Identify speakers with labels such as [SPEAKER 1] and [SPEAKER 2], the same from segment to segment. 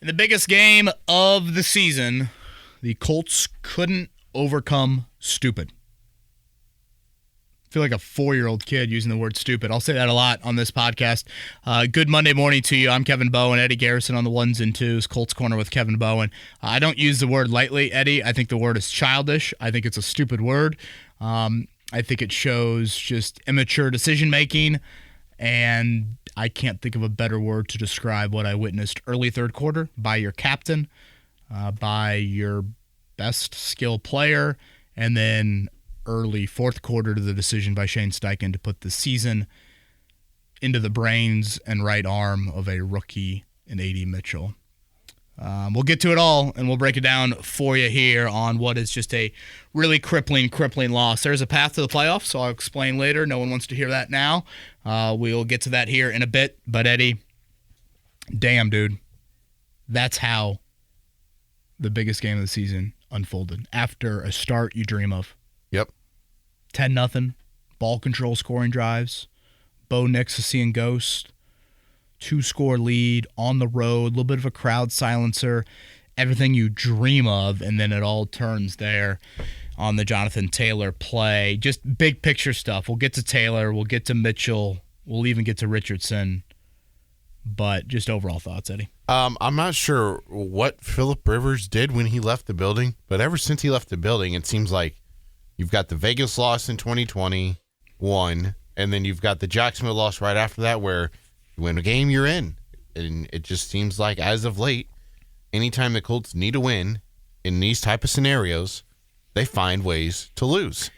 [SPEAKER 1] In the biggest game of the season, the Colts couldn't overcome stupid. I feel like a 4-year-old kid using the word stupid. I'll say that a lot on this podcast. Good Monday morning to you. I'm Kevin Bowen, Eddie Garrison on the ones and twos, Colts Corner with Kevin Bowen. I don't use the word lightly, Eddie. I think the word is childish. I think it's a stupid word. I think it shows just immature decision-making, and I can't think of a better word to describe what I witnessed early third quarter by your captain, by your best skill player, and then early fourth quarter to the decision by Shane Steichen to put the season into the brains and right arm of a rookie in A.D. Mitchell. We'll get to it all, and we'll break it down for you here on what is just a really crippling loss. There's a path to the playoffs, so I'll explain later. No one wants to hear that now. We'll get to that here in a bit. But, Eddie, damn, dude, that's how the biggest game of the season unfolded. After a start you dream of.
[SPEAKER 2] Yep.
[SPEAKER 1] 10-0, ball control scoring drives, Bo Nix is seeing ghost, 2-score lead on the road, a little bit of a crowd silencer, everything you dream of, and then it all turns there on the Jonathan Taylor play. Just big picture stuff. We'll get to Taylor, we'll get to Mitchell, we'll even get to Richardson, but just overall thoughts, Eddie.
[SPEAKER 2] I'm not sure what Phillip Rivers did when he left the building, but ever since he left the building, it seems like you've got the Vegas loss in 2021, and then you've got the Jacksonville loss right after that where you win a game, you're in. And it just seems like as of late, anytime the Colts need a win in these type of scenarios, they find ways to lose.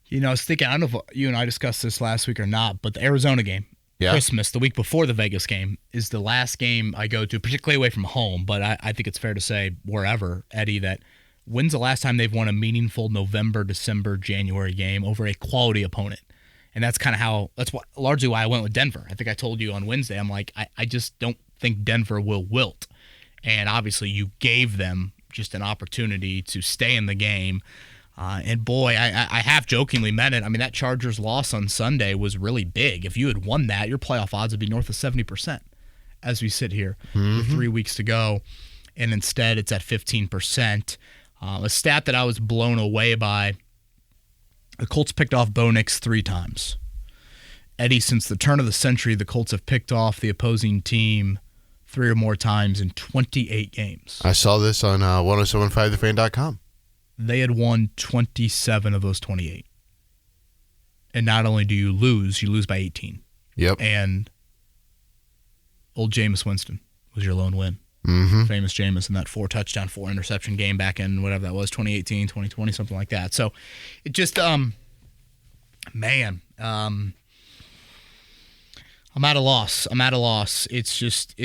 [SPEAKER 1] You know, I was thinking, I don't know if you and I discussed this last week or not, but the Arizona game, Christmas, the week before the Vegas game, is the last game I go to, particularly away from home, but I think it's fair to say wherever, Eddie, that when's the last time they've won a meaningful November, December, January game over a quality opponent? And that's kind of largely why I went with Denver. I think I told you on Wednesday, I'm like, I just don't think Denver will wilt. And obviously you gave them just an opportunity to stay in the game. And boy, I half jokingly meant it. I mean, that Chargers loss on Sunday was really big. If you had won that, your playoff odds would be north of 70% as we sit here with 3 weeks to go. And instead it's at 15%. A stat that I was blown away by, the Colts picked off Bo Nix 3 times. Eddie, since the turn of the century, the Colts have picked off the opposing team 3 or more times in 28 games.
[SPEAKER 2] I saw this on 1075thefan.com.
[SPEAKER 1] They had won 27 of those 28. And not only do you lose by 18.
[SPEAKER 2] Yep.
[SPEAKER 1] And old Jameis Winston was your lone win.
[SPEAKER 2] Mm-hmm.
[SPEAKER 1] Famous Jameis in that 4-touchdown, 4-interception game back in whatever that was, 2018, 2020, something like that. So it just, I'm at a loss. It's just,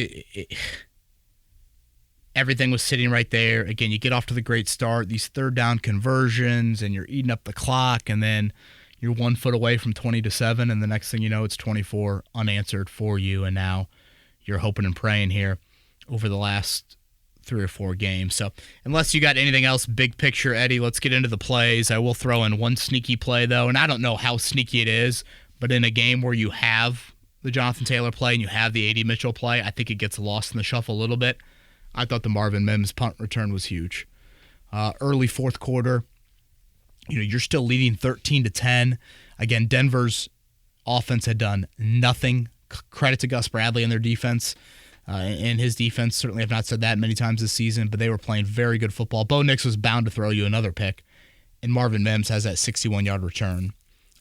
[SPEAKER 1] everything was sitting right there. Again, you get off to the great start, these third down conversions, and you're eating up the clock, and then you're 1 foot away from 20-7, and the next thing you know, it's 24 unanswered for you, and now you're hoping and praying here over the last 3 or 4 games. So unless you got anything else big picture, Eddie, let's get into the plays. I will throw in one sneaky play, though, and I don't know how sneaky it is, but in a game where you have the Jonathan Taylor play and you have the A.D. Mitchell play, I think it gets lost in the shuffle a little bit. I thought the Marvin Mims punt return was huge. Early fourth quarter, you're still leading 13-10. Again, Denver's offense had done nothing. Credit to Gus Bradley and their defense. And his defense, certainly have not said that many times this season, but they were playing very good football. Bo Nix was bound to throw you another pick, and Marvin Mims has that 61-yard return.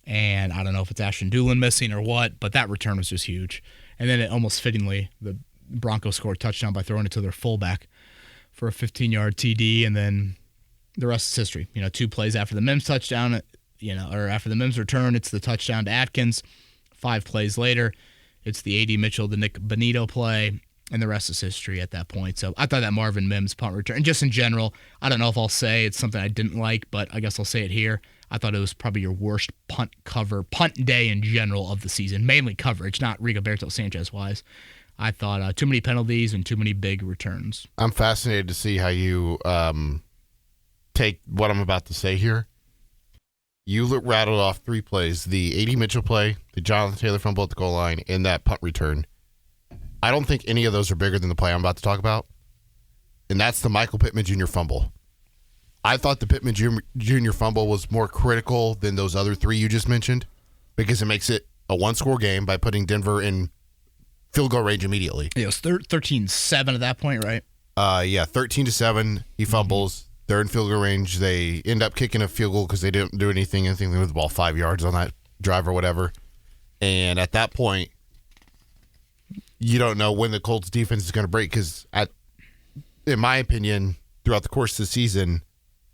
[SPEAKER 1] And I don't know if it's Ashton Dulin missing or what, but that return was just huge. And then it almost fittingly, the Broncos scored a touchdown by throwing it to their fullback for a 15-yard TD, and then the rest is history. 2 plays after the Mims touchdown, or after the Mims return, it's the touchdown to Atkins. 5 plays later, it's the A.D. Mitchell, the Nick Bonito play, and the rest is history at that point. So I thought that Marvin Mims punt return, and just in general, I don't know if I'll say it's something I didn't like, but I guess I'll say it here. I thought it was probably your worst punt day in general of the season, mainly coverage, not Rigoberto Sanchez-wise. I thought too many penalties and too many big returns.
[SPEAKER 2] I'm fascinated to see how you take what I'm about to say here. You rattled off 3 plays, the A.D. Mitchell play, the Jonathan Taylor fumble at the goal line, and that punt return. I don't think any of those are bigger than the play I'm about to talk about. and that's the Michael Pittman Jr. fumble. I thought the Pittman Jr. fumble was more critical than those other three you just mentioned because it makes it a one-score game by putting Denver in field goal range immediately.
[SPEAKER 1] Yeah, it was 13-7 at that point, right?
[SPEAKER 2] 13-7. He fumbles. They're in field goal range. They end up kicking a field goal because they didn't do anything. I think they moved the ball 5 yards on that drive or whatever. And at that point, you don't know when the Colts defense is going to break because, in my opinion, throughout the course of the season,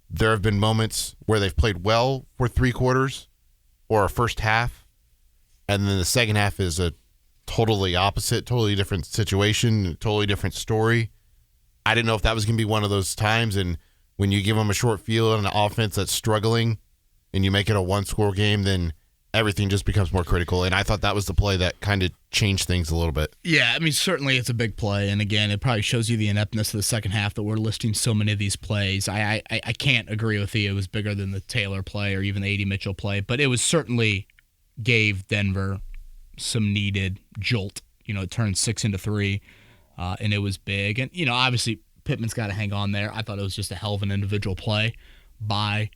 [SPEAKER 2] there have been moments where they've played well for 3 quarters or a first half, and then the second half is a totally opposite, totally different situation, totally different story. I didn't know if that was going to be one of those times, and when you give them a short field and an offense that's struggling and you make it a one-score game, then everything just becomes more critical. And I thought that was the play that kind of changed things a little bit.
[SPEAKER 1] Yeah, I mean, certainly it's a big play. And again, it probably shows you the ineptness of the second half that we're listing so many of these plays. I can't agree with you. It was bigger than the Taylor play or even the A.D. Mitchell play, but it was certainly gave Denver some needed jolt. It turned 6 into 3, and it was big. And, obviously Pittman's got to hang on there. I thought it was just a hell of an individual play by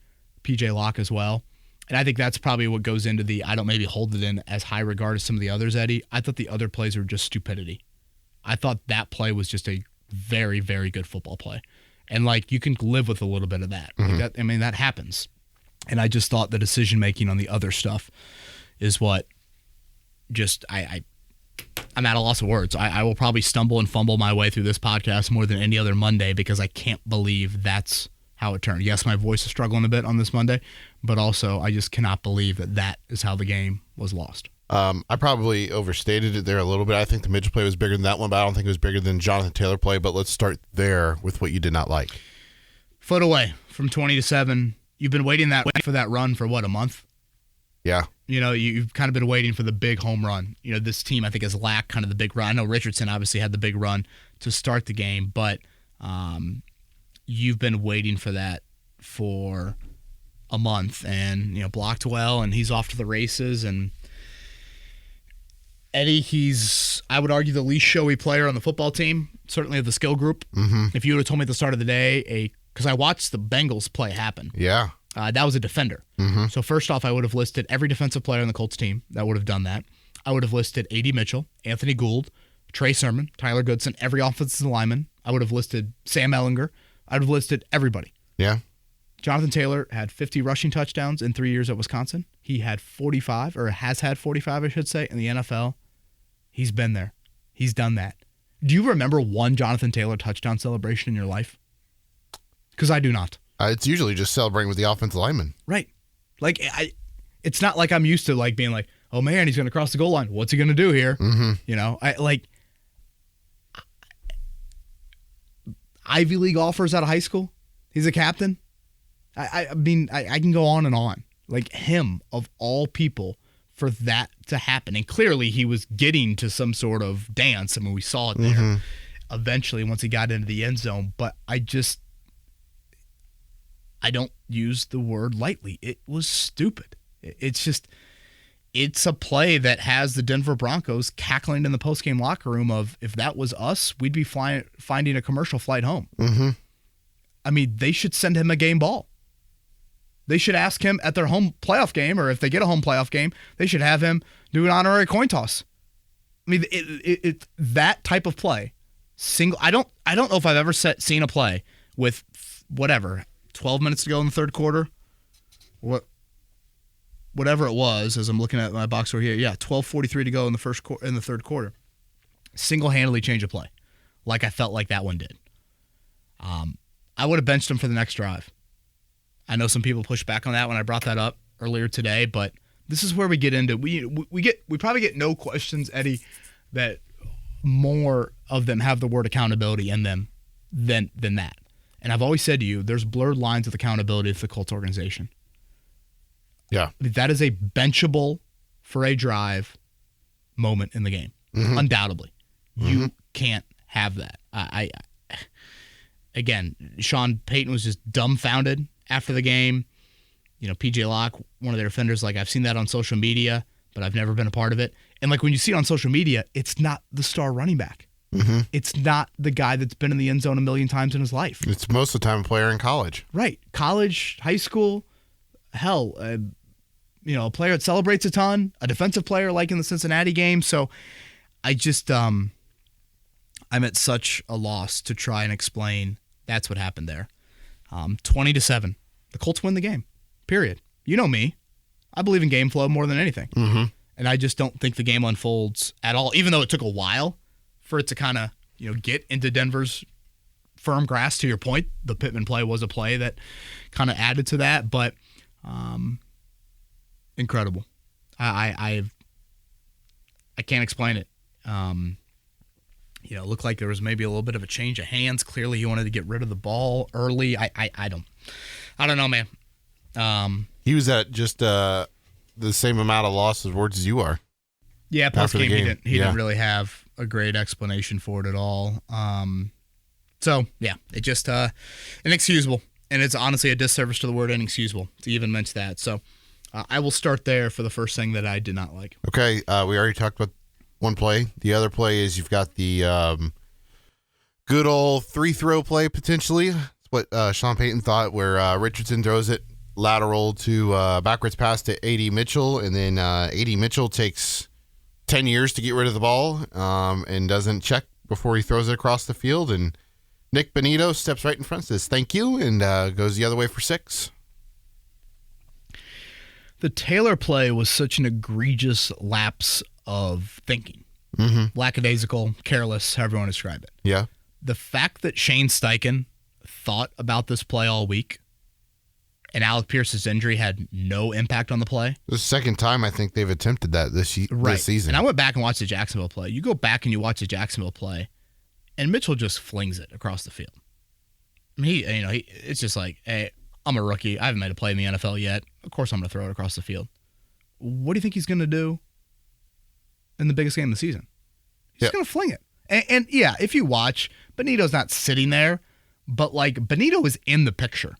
[SPEAKER 1] P.J. Locke as well. And I think that's probably what goes into I don't maybe hold it in as high regard as some of the others, Eddie. I thought the other plays were just stupidity. I thought that play was just a very, very good football play. And, you can live with a little bit of that.
[SPEAKER 2] Mm-hmm.
[SPEAKER 1] That happens. And I just thought the decision-making on the other stuff is what just I'm at a loss of words. I will probably stumble and fumble my way through this podcast more than any other Monday because I can't believe that's how it turned. Yes, my voice is struggling a bit on this Monday, but also I just cannot believe that is how the game was lost.
[SPEAKER 2] I probably overstated it there a little bit. I think the Mitchell play was bigger than that one, but I don't think it was bigger than Jonathan Taylor play. But let's start there with what you did not like.
[SPEAKER 1] Foot away from 20-7. You've been waiting for that run for what, a month?
[SPEAKER 2] Yeah.
[SPEAKER 1] You've kind of been waiting for the big home run. This team, I think, has lacked kind of the big run. I know Richardson obviously had the big run to start the game, but you've been waiting for that for a month and, blocked well, and he's off to the races. And Eddie, he's, I would argue, the least showy player on the football team, certainly of the skill group.
[SPEAKER 2] Mm-hmm.
[SPEAKER 1] If you would have told me at the start of the day, because I watched the Bengals play happen.
[SPEAKER 2] Yeah.
[SPEAKER 1] That was a defender.
[SPEAKER 2] Mm-hmm.
[SPEAKER 1] So first off, I would have listed every defensive player on the Colts team that would have done that. I would have listed A.D. Mitchell, Anthony Gould, Trey Sermon, Tyler Goodson, every offensive lineman. I would have listed Sam Ehlinger. I would have listed everybody.
[SPEAKER 2] Yeah.
[SPEAKER 1] Jonathan Taylor had 50 rushing touchdowns in 3 years at Wisconsin. He had 45, or has had 45, I should say, in the NFL. He's been there. He's done that. Do you remember one Jonathan Taylor touchdown celebration in your life? Because I do not.
[SPEAKER 2] It's usually just celebrating with the offensive lineman.
[SPEAKER 1] Right. It's not like I'm used to being like, oh man, he's going to cross the goal line. What's he going to do here?
[SPEAKER 2] Mm-hmm.
[SPEAKER 1] Ivy League offers out of high school. He's a captain. I can go on and on. Him, of all people, for that to happen. And clearly he was getting to some sort of dance. We saw it there eventually once he got into the end zone. But I don't use the word lightly. It was stupid. It's a play that has the Denver Broncos cackling in the postgame locker room of, if that was us, we'd be finding a commercial flight home.
[SPEAKER 2] Mm-hmm.
[SPEAKER 1] They should send him a game ball. They should ask him at their home playoff game, or if they get a home playoff game, they should have him do an honorary coin toss. That type of play. I don't know if I've ever seen a play with 12 minutes to go in the third quarter. Whatever it was, as I'm looking at my box over here. Yeah, 12:43 to go in the third quarter. Single-handedly change a play, like I felt like that one did. I would have benched him for the next drive. I know some people pushed back on that when I brought that up earlier today, but this is where we get into we probably get no questions, Eddie, that more of them have the word accountability in them than that. And I've always said to you, there's blurred lines of accountability to the Colts organization.
[SPEAKER 2] Yeah.
[SPEAKER 1] That is a benchable for a drive moment in the game.
[SPEAKER 2] Mm-hmm.
[SPEAKER 1] Undoubtedly.
[SPEAKER 2] Mm-hmm.
[SPEAKER 1] You can't have that. Again, Sean Payton was just dumbfounded after the game. P.J. Locke, one of their defenders, I've seen that on social media, but I've never been a part of it. And when you see it on social media, it's not the star running back. It's not the guy that's been in the end zone a million times in his life.
[SPEAKER 2] It's most of the time a player in college.
[SPEAKER 1] Right. College, high school, hell, a player that celebrates a ton, a defensive player like in the Cincinnati game. So I just, I'm at such a loss to try and explain that's what happened there. 20-7. The Colts win the game, period. You know me. I believe in game flow more than anything. And I just don't think the game unfolds at all, even though it took a while for it to kind of, get into Denver's firm grasp. To your point, the Pittman play was a play that kind of added to that, but incredible. I can't explain it. It looked like there was maybe a little bit of a change of hands. Clearly, he wanted to get rid of the ball early. I don't know, man.
[SPEAKER 2] He was at just the same amount of loss as words as you are.
[SPEAKER 1] Yeah, post game he didn't really have a great explanation for it at all. So yeah, it just inexcusable, and it's honestly a disservice to the word inexcusable to even mention that. So I will start there for the first thing that I did not like.
[SPEAKER 2] Okay, we already talked about one play. The other play is you've got the good old 3-throw play potentially. That's what Sean Payton thought, where Richardson throws it lateral to backwards pass to A.D. Mitchell, and then A.D. Mitchell takes 10 years to get rid of the ball and doesn't check before he throws it across the field, and Nick Benito steps right in front, says thank you, and goes the other way for 6.
[SPEAKER 1] The Taylor play was such an egregious lapse of thinking. Lackadaisical, careless, however you want to describe it.
[SPEAKER 2] Yeah.
[SPEAKER 1] The fact that Shane Steichen thought about this play all week and Alec Pierce's injury had no impact on the play.
[SPEAKER 2] The second time I think they've attempted that this season.
[SPEAKER 1] And I went back and watched the Jacksonville play. You go back and you watch the Jacksonville play, and Mitchell just flings it across the field. I mean, it's just like, hey, I'm a rookie. I haven't made a play in the NFL yet. Of course I'm going to throw it across the field. What do you think he's going to do in the biggest game of the season? He's going to fling it. And yeah, if you watch, Benito's not sitting there, but like Benito is in the picture.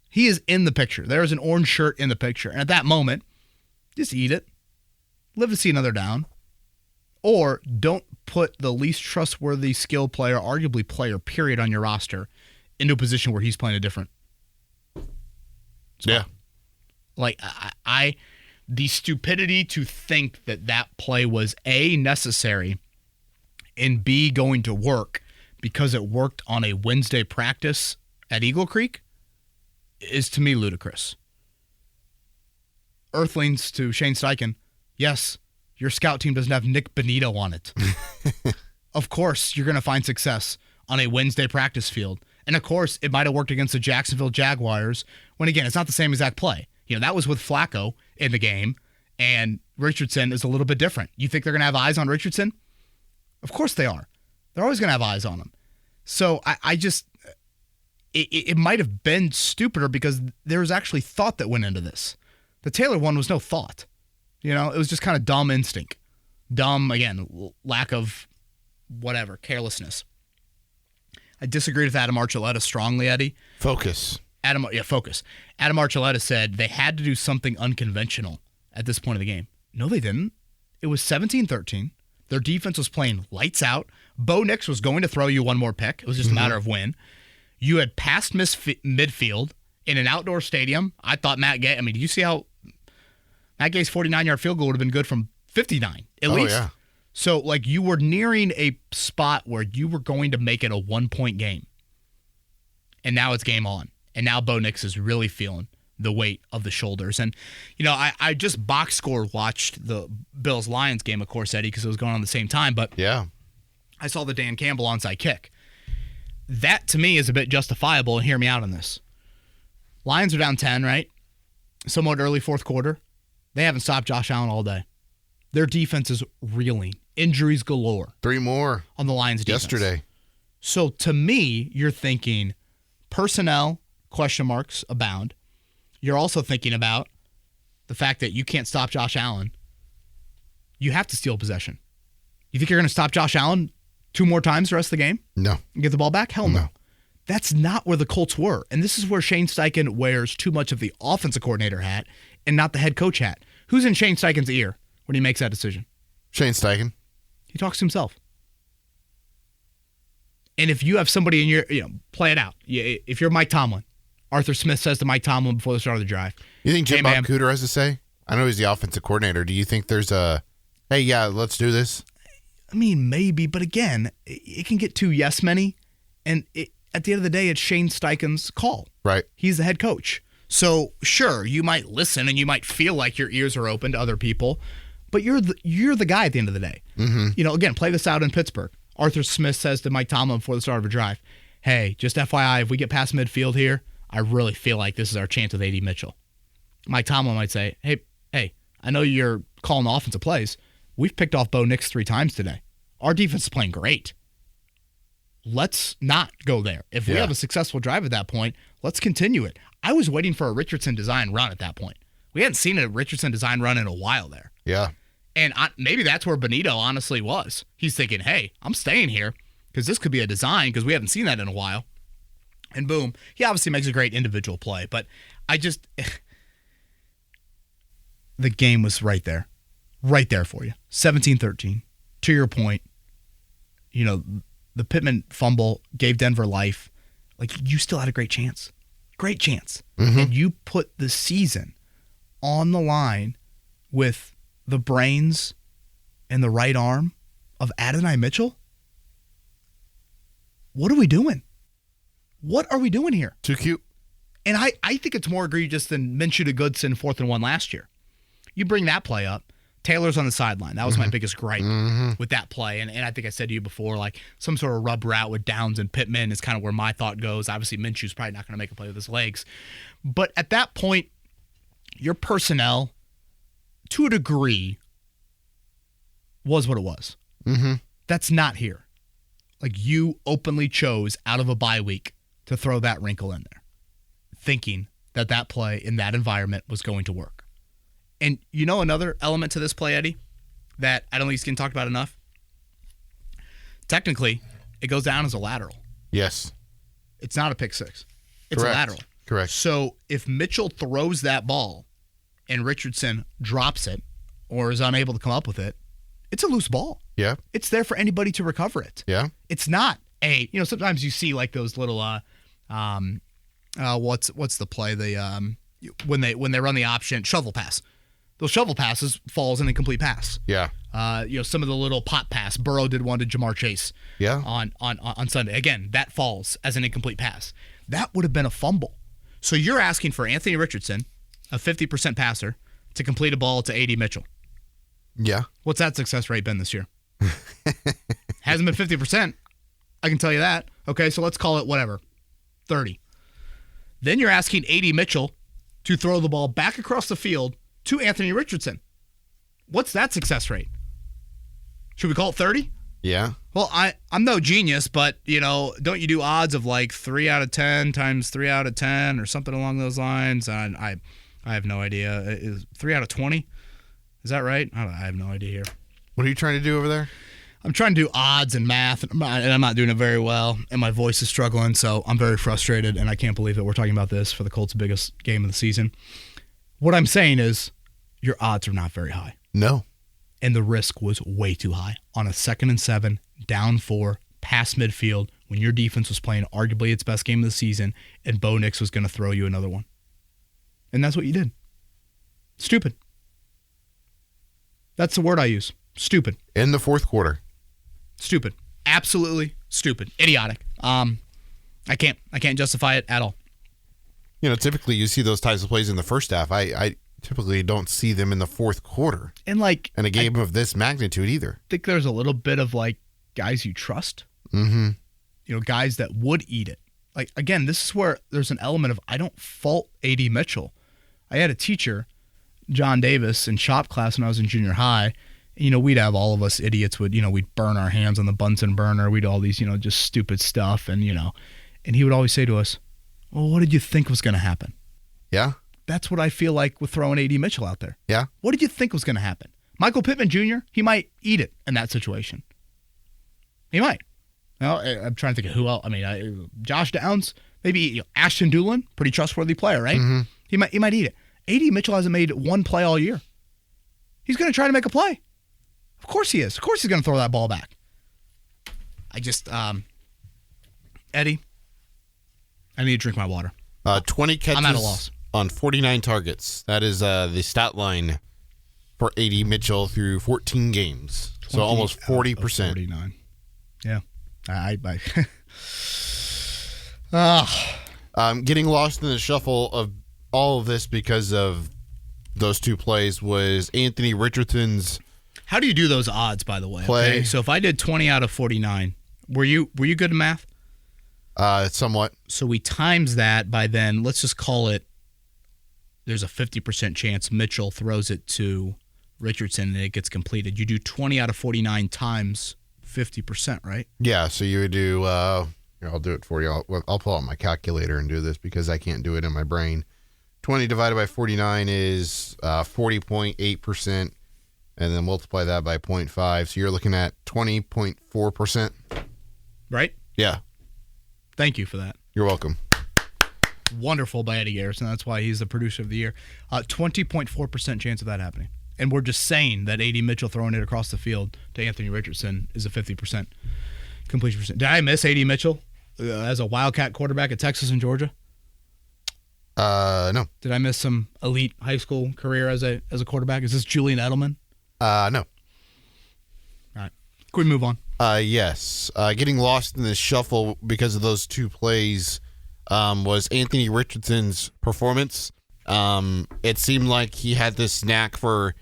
[SPEAKER 1] He is in the picture. There is an orange shirt in the picture. And at that moment, just eat it. Live to see another down. Or don't put the least trustworthy skill player, arguably player, period, on your roster into a position where he's playing a different spot.
[SPEAKER 2] Yeah.
[SPEAKER 1] Like, the stupidity to think that play was A, necessary, and B, going to work because it worked on a Wednesday practice at Eagle Creek is to me ludicrous. Earthlings to Shane Steichen, yes, your scout team doesn't have Nick Benito on it. Of course, you're going to find success on a Wednesday practice field. And of course, it might have worked against the Jacksonville Jaguars when, again, it's not the same exact play. That was with Flacco in the game, and Richardson is a little bit different. You think they're going to have eyes on Richardson? Of course they are. They're always going to have eyes on him. So I just... It might have been stupider because there was actually thought that went into this. The Taylor one was no thought. It was just kind of dumb instinct. Dumb, again, lack of whatever, carelessness. I disagreed with Adam Archuleta strongly, Eddie.
[SPEAKER 2] Focus.
[SPEAKER 1] Focus. Adam Archuleta said they had to do something unconventional at this point of the game. No, they didn't. It was 17-13. Their defense was playing lights out. Bo Nix was going to throw you one more pick. It was just a matter of when. You had passed midfield in an outdoor stadium. I thought Matt Gay, do you see how Matt Gay's 49-yard field goal would have been good from 59 at least? Yeah. So, you were nearing a spot where you were going to make it a 1-point game. And now it's game on. And now Bo Nix is really feeling the weight of the shoulders. And, I just box score watched the Bills-Lions game, of course, Eddie, because it was going on at the same time. But
[SPEAKER 2] yeah,
[SPEAKER 1] I saw the Dan Campbell onside kick. That, to me, is a bit justifiable, and hear me out on this. Lions are down 10, right? Somewhat early fourth quarter. They haven't stopped Josh Allen all day. Their defense is reeling. Injuries galore.
[SPEAKER 2] 3 more
[SPEAKER 1] on the Lions' defense.
[SPEAKER 2] Yesterday.
[SPEAKER 1] So, to me, you're thinking personnel, question marks abound. You're also thinking about the fact that you can't stop Josh Allen. You have to steal possession. You think you're going to stop Josh Allen 2 more times the rest of the game?
[SPEAKER 2] No.
[SPEAKER 1] And get the ball back? Hell no. That's not where the Colts were. And this is where Shane Steichen wears too much of the offensive coordinator hat and not the head coach hat. Who's in Shane Steichen's ear when he makes that decision?
[SPEAKER 2] Shane Steichen.
[SPEAKER 1] He talks to himself. And if you have somebody in your, play it out. If you're Mike Tomlin, Arthur Smith says to Mike Tomlin before the start of the drive.
[SPEAKER 2] You think Jim
[SPEAKER 1] Hey,
[SPEAKER 2] Bob
[SPEAKER 1] man.
[SPEAKER 2] Cooter has to say? I know he's the offensive coordinator. Do you think there's a, hey, yeah, let's do this?
[SPEAKER 1] I mean, maybe, but again, it can get too yes-many. And at the end of the day, it's Shane Steichen's call.
[SPEAKER 2] Right.
[SPEAKER 1] He's the head coach. So, sure, you might listen and you might feel like your ears are open to other people, but you're the guy at the end of the day.
[SPEAKER 2] Mm-hmm.
[SPEAKER 1] Again, play this out in Pittsburgh. Arthur Smith says to Mike Tomlin before the start of a drive, hey, just FYI, if we get past midfield here, I really feel like this is our chance with A.D. Mitchell. Mike Tomlin might say, hey, I know you're calling offensive plays. We've picked off Bo Nix 3 times today. Our defense is playing great. Let's not go there. If we have a successful drive at that point, let's continue it. I was waiting for a Richardson design run at that point. We hadn't seen a Richardson design run in a while there.
[SPEAKER 2] Yeah.
[SPEAKER 1] And maybe that's where Benito honestly was. He's thinking, hey, I'm staying here because this could be a design because we haven't seen that in a while. And boom, he obviously makes a great individual play. But the game was right there for you. 17-13. To your point, the Pittman fumble gave Denver life. Like, you still had a great chance. Great chance.
[SPEAKER 2] Mm-hmm.
[SPEAKER 1] And you put the season on the line with the brains and the right arm of Adonai Mitchell? What are we doing? What are we doing here?
[SPEAKER 2] Too cute.
[SPEAKER 1] And I think it's more egregious than Minshew to Goodson 4th and 1 last year. You bring that play up. Taylor's on the sideline. That was my biggest gripe with that play. And I think I said to you before, like some sort of rub route with Downs and Pittman is kind of where my thought goes. Obviously, Minshew's probably not going to make a play with his legs. But at that point, your personnel, to a degree, was what it was.
[SPEAKER 2] Mm-hmm.
[SPEAKER 1] That's not here. Like, you openly chose out of a bye week to throw that wrinkle in there, thinking that play in that environment was going to work. And another element to this play, Eddie, that I don't think he's getting talked about enough? Technically, it goes down as a lateral.
[SPEAKER 2] Yes.
[SPEAKER 1] It's not a pick six. It's
[SPEAKER 2] Correct.
[SPEAKER 1] a lateral.
[SPEAKER 2] Correct.
[SPEAKER 1] So if Mitchell throws that ball and Richardson drops it or is unable to come up with it, it's a loose ball.
[SPEAKER 2] Yeah.
[SPEAKER 1] It's there for anybody to recover it.
[SPEAKER 2] Yeah.
[SPEAKER 1] It's not sometimes you see like those little what's the play? When they run the option shovel pass. Those shovel passes falls an incomplete pass.
[SPEAKER 2] Yeah.
[SPEAKER 1] Some of the little pop pass. Burrow did one to Jamar Chase.
[SPEAKER 2] Yeah.
[SPEAKER 1] On Sunday. Again, that falls as an incomplete pass. That would have been a fumble. So you're asking for Anthony Richardson, a 50% passer, to complete a ball to A.D. Mitchell.
[SPEAKER 2] Yeah.
[SPEAKER 1] What's that success rate been this year? Hasn't been 50%. I can tell you that. Okay, so let's call it whatever, 30. Then you're asking A.D. Mitchell to throw the ball back across the field to Anthony Richardson. What's that success rate? Should we call it 30?
[SPEAKER 2] Yeah.
[SPEAKER 1] Well, I'm no genius, but, don't you do odds of like 3 out of 10 times 3 out of 10 or something along those lines? I have no idea. Is 3 out of 20? Is that right? I have no idea here.
[SPEAKER 2] What are you trying to do over there?
[SPEAKER 1] I'm trying to do odds and math, and I'm not doing it very well, and my voice is struggling, so I'm very frustrated, and I can't believe that we're talking about this for the Colts' biggest game of the season. What I'm saying is your odds are not very high.
[SPEAKER 2] No.
[SPEAKER 1] And the risk was way too high on a 2nd and 7, down 4, past midfield, when your defense was playing arguably its best game of the season, and Bo Nix was going to throw you another one. And that's what you did. Stupid. That's the word I use. Stupid.
[SPEAKER 2] In the fourth quarter.
[SPEAKER 1] Stupid. Absolutely stupid. Idiotic. I can't justify it at all.
[SPEAKER 2] Typically you see those types of plays in the first half. I typically don't see them in the fourth quarter.
[SPEAKER 1] And
[SPEAKER 2] in a game of this magnitude either.
[SPEAKER 1] I think there's a little bit of guys you trust.
[SPEAKER 2] Mm-hmm.
[SPEAKER 1] Guys that would eat it. Again, this is where there's an element of I don't fault A.D. Mitchell. I had a teacher, John Davis, in shop class when I was in junior high. We'd have all of us idiots we'd burn our hands on the Bunsen burner. We'd do all these, just stupid stuff. And he would always say to us, well, what did you think was going to happen?
[SPEAKER 2] Yeah.
[SPEAKER 1] That's what I feel like with throwing A.D. Mitchell out there.
[SPEAKER 2] Yeah.
[SPEAKER 1] What did you think was going to happen? Michael Pittman Jr., he might eat it in that situation. He might. I'm trying to think of who else. I mean, Josh Downs, maybe Ashton Doolin, pretty trustworthy player, right?
[SPEAKER 2] Mm-hmm.
[SPEAKER 1] He might eat it. A.D. Mitchell hasn't made one play all year. He's going to try to make a play. Of course he is. Of course he's going to throw that ball back. I just, Eddie, I need to drink my water.
[SPEAKER 2] 20 catches
[SPEAKER 1] I'm at a loss.
[SPEAKER 2] on 49 targets. That is the stat line for A.D. Mitchell through 14 games. So almost 40%.
[SPEAKER 1] 49. Yeah.
[SPEAKER 2] Getting lost in the shuffle of all of this because of those two plays was Anthony Richardson's.
[SPEAKER 1] How do you do those odds, by the way?
[SPEAKER 2] Play.
[SPEAKER 1] Okay? So if I did 20 out of 49, were you good at math?
[SPEAKER 2] Somewhat.
[SPEAKER 1] So we times that by then, let's just call it, there's a 50% chance Mitchell throws it to Richardson and it gets completed. You do 20 out of 49 times 50%, right?
[SPEAKER 2] Yeah, so you would do, here, I'll do it for you. I'll pull out my calculator and do this because I can't do it in my brain. 20 divided by 49 is 40.8%, and then multiply that by 0.5. So you're looking at 20.4%.
[SPEAKER 1] Right?
[SPEAKER 2] Yeah.
[SPEAKER 1] Thank you for that.
[SPEAKER 2] You're welcome.
[SPEAKER 1] Wonderful by Eddie Garrison. That's why he's the producer of the year. 20.4% chance of that happening. And we're just saying that A.D. Mitchell throwing it across the field to Anthony Richardson is a 50% completion percent. Did I miss A.D. Mitchell as a Wildcat quarterback at Texas and Georgia?
[SPEAKER 2] No.
[SPEAKER 1] Did I miss some elite high school career as a quarterback? Is this Julian Edelman?
[SPEAKER 2] No.
[SPEAKER 1] All right. Can we move on?
[SPEAKER 2] Yes. Getting lost in the shuffle because of those two plays was Anthony Richardson's performance. It seemed like he had this knack for,